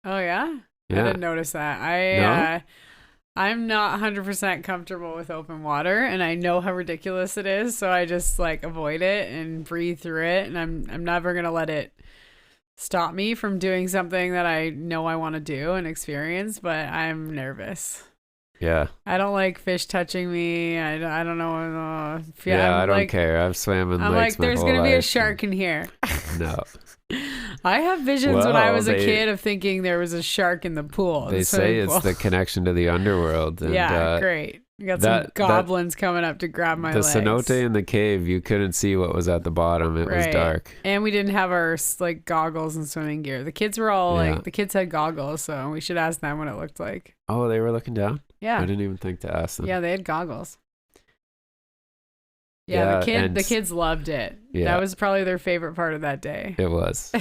Oh yeah? I didn't notice that. I'm not 100% comfortable with open water, and I know how ridiculous it is, so I just avoid it and breathe through it, and I'm never going to let it stop me from doing something that I know I want to do and experience, but I'm nervous. Yeah. I don't like fish touching me. I don't know. I don't care. I've swam in lakes my whole life. There's going to be a shark in here. No. I have visions when I was a kid of thinking there was a shark in the pool. They say it's the connection to the underworld. And, great. You got some goblins coming up to grab my legs. The cenote in the cave, you couldn't see what was at the bottom. It was dark. And we didn't have our goggles and swimming gear. The kids were all the kids had goggles, so we should ask them what it looked like. Oh, they were looking down? Yeah. I didn't even think to ask them. Yeah, they had goggles. Yeah, the kids loved it. Yeah. That was probably their favorite part of that day. It was.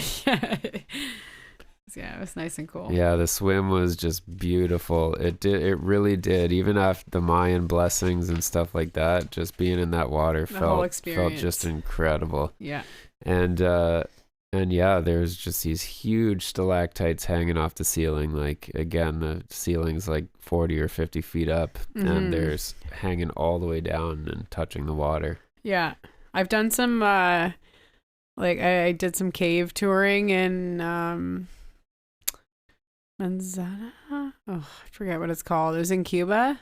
Yeah, it was nice and cool. Yeah, the swim was just beautiful. It really did. Even after the Mayan blessings and stuff like that, just being in that water The whole felt experience. just incredible. Yeah. And yeah, there's just these huge stalactites hanging off the ceiling. Like, again, the ceiling's like 40 or 50 feet up, and there's hanging all the way down and touching the water. Yeah. I've done some, like, I did some cave touring in Manzana. Oh, I forget what it's called. It was in Cuba.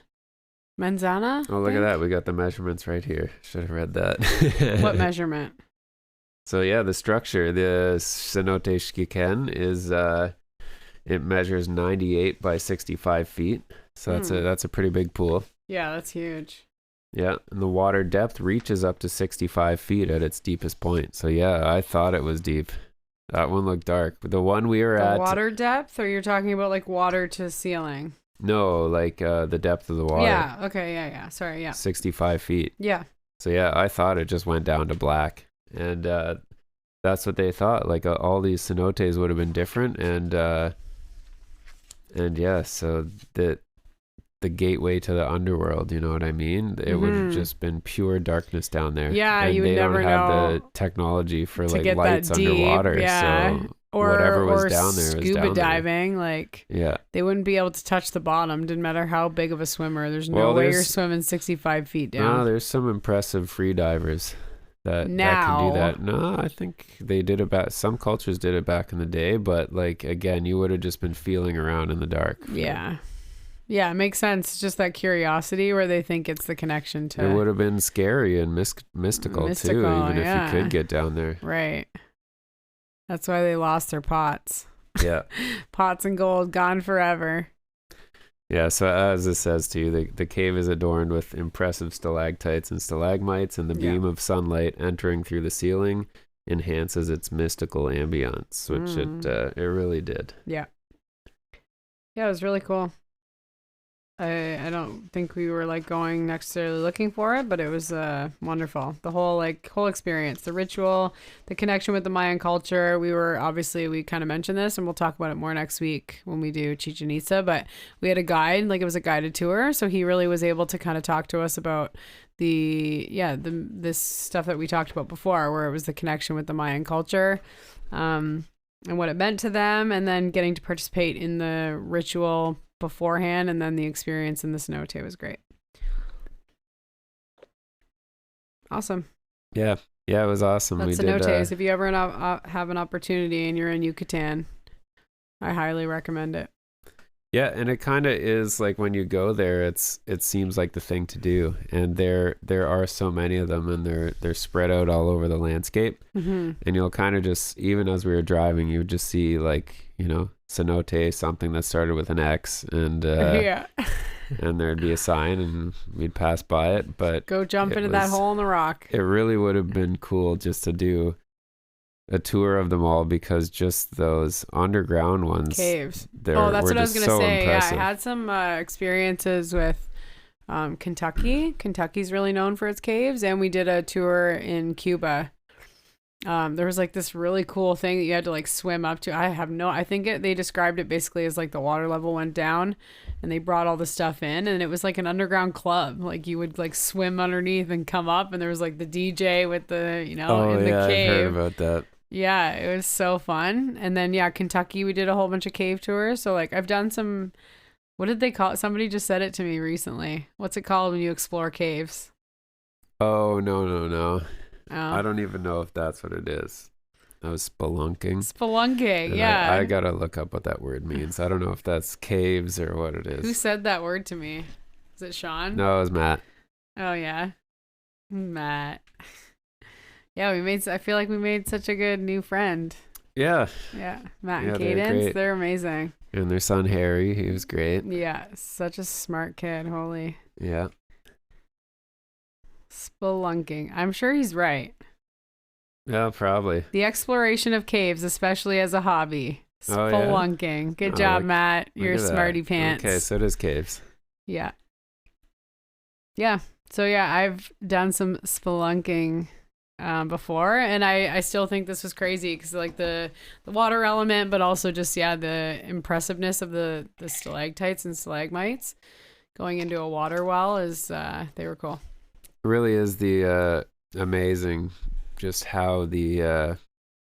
Manzana? Oh, look at that. We got the measurements right here. Should have read that. What measurement? So yeah, the structure, the Cenotes Xiquen is it measures 98 by 65 feet. So that's a pretty big pool. Yeah, that's huge. Yeah, and the water depth reaches up to 65 feet at its deepest point. So yeah, I thought it was deep. That one looked dark. But the one we were The at, water depth, or you're talking about like water to ceiling? no, like the depth of the water. Yeah. Okay. Yeah. Sorry. Yeah. 65 feet. Yeah. So yeah, I thought it just went down to black. And that's what they thought. Like all these cenotes would have been different, and yeah, so the gateway to the underworld, you know what I mean? It would have just been pure darkness down there. Yeah, and you would never they don't have know the technology for to like get lights that deep, underwater. yeah. So Or whatever was or down there was scuba down there. diving, like Yeah. they wouldn't be able to touch the bottom. Didn't matter how big of a swimmer. There's no Well, way there's- you're swimming 65 feet No, down. there's some impressive free divers that can Now. do that. No, I think they did it back. Some cultures did it back in the day, but like again, you would have just been feeling around in the dark. Yeah. Yeah, it makes sense. It's just that curiosity where they think it's the connection to. It would have been scary and mystical too, even yeah. if you could get down there. Right. That's why they lost their pots. Yeah. Pots and gold gone forever. Yeah, so as it says to you, the cave is adorned with impressive stalactites and stalagmites, and the beam of sunlight entering through the ceiling enhances its mystical ambience, which it really did. Yeah. Yeah, it was really cool. I don't think we were like going necessarily looking for it, but it was wonderful. The whole experience, the ritual, the connection with the Mayan culture. We kind of mentioned this, and we'll talk about it more next week when we do Chichen Itza, but we had a guide, like it was a guided tour, so he really was able to kind of talk to us about this stuff that we talked about before, where it was the connection with the Mayan culture, and what it meant to them, and then getting to participate in the ritual beforehand, and then the experience in the cenote was great. Awesome. Yeah, it was awesome. That's cenotes. If you ever have an opportunity and you're in Yucatan, I highly recommend it. Yeah, and it kind of is like when you go there, it seems like the thing to do, and there are so many of them, and they're spread out all over the landscape, and you'll kind of just, even as we were driving, you would just see like, you know, cenote, something that started with an X, and yeah, and there'd be a sign, and we'd pass by it, but go jump into that hole in the rock. It really would have been cool just to do a tour of them all, because just those underground ones, caves. That's what I was gonna say. Impressive. Yeah, I had some experiences with Kentucky. Kentucky's really known for its caves, and we did a tour in Cuba. There was like this really cool thing that you had to like swim up to. I think they described it basically as like the water level went down, and they brought all the stuff in, and it was like an underground club. Like you would like swim underneath and come up, and there was like the DJ with the, you know, in the cave. I've heard about that. Yeah, it was so fun. And then Kentucky, we did a whole bunch of cave tours. So like I've done some, what did they call it? Somebody just said it to me recently. What's it called when you explore caves? Oh, no. Oh. I don't even know if that's what it is. I was spelunking. Spelunking, yeah. I gotta look up what that word means. I don't know if that's caves or what it is. Who said that word to me? Is it Sean? No, it was Matt. Oh, yeah. Matt. Yeah, I feel like we made such a good new friend. Yeah. Yeah. Matt and Yeah, Cadence, they're amazing. And their son Harry, he was great. Yeah, such a smart kid. Holy. Yeah. Spelunking. I'm sure he's right. Yeah, probably. The exploration of caves, especially as a hobby. Spelunking. Yeah? Good job, Matt. You're a Look at smarty that. pants. Okay, so does caves. Yeah. Yeah. So yeah, I've done some spelunking before, and I still think this was crazy because like the water element, but also just the impressiveness of the stalactites and stalagmites going into a water well is they were cool. It really is the amazing just how the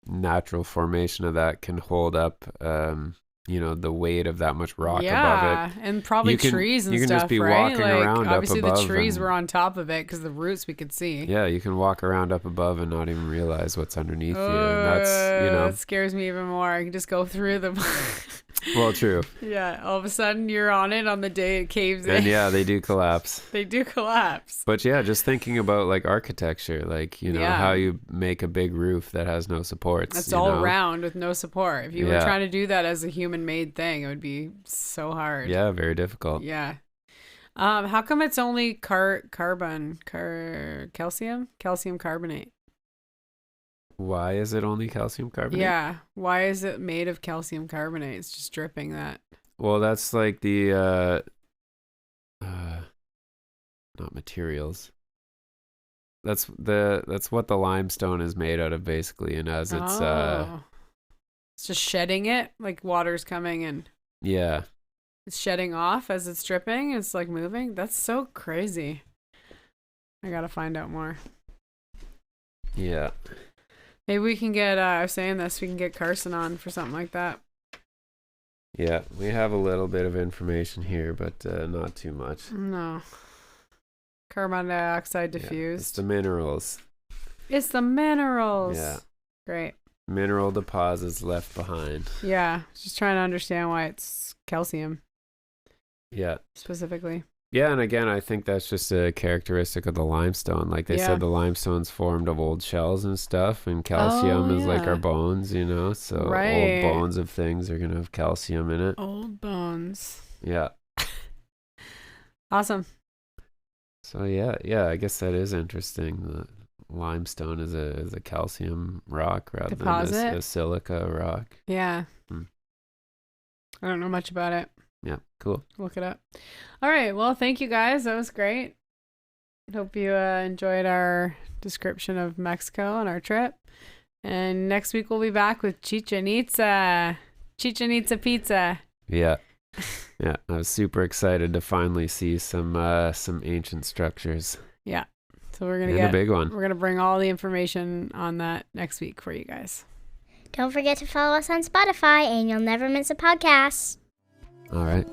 natural formation of that can hold up the weight of that much rock above it. And probably trees and stuff, right? You can just be walking around obviously up above. Obviously the trees were on top of it because the roots we could see. Yeah, you can walk around up above and not even realize what's underneath you. And that's, that scares me even more. I can just go through the... Well, true. Yeah, all of a sudden you're on it on the day it caves in. And yeah, they do collapse. They do collapse. But yeah, just thinking about like architecture, like, how you make a big roof that has no supports. That's all round with no support. If you were trying to do that as a human made thing, it would be so hard. Yeah, very difficult. Yeah. How come it's only calcium carbonate? Why is it only calcium carbonate? Yeah. Why is it made of calcium carbonate? It's just dripping that. Well, that's like the not materials. That's what the limestone is made out of basically, and as it's just shedding it, like water's coming and yeah. It's shedding off as it's dripping. It's like moving. That's so crazy. I got to find out more. Yeah. Maybe we can get, I was saying this, we can get Carson on for something like that. Yeah, we have a little bit of information here, but not too much. No. Carbon dioxide diffused. It's the minerals. It's the minerals. Yeah. Great. Mineral deposits left behind. Yeah, just trying to understand why it's calcium. Yeah. Specifically. Yeah, and again, I think that's just a characteristic of the limestone. Like they said, the limestone's formed of old shells and stuff, and calcium is like our bones, So old bones of things are going to have calcium in it. Old bones. Yeah. Awesome. So yeah, I guess that is interesting. The limestone is a calcium rock rather than a silica rock. Yeah. I don't know much about it. Yeah, cool. Look it up. All right. Well, thank you guys. That was great. Hope you enjoyed our description of Mexico and our trip. And next week we'll be back with Chichen Itza pizza. Yeah. Yeah, I was super excited to finally see some ancient structures. Yeah. So we're going to get a big one. We're going to bring all the information on that next week for you guys. Don't forget to follow us on Spotify and you'll never miss a podcast. All right.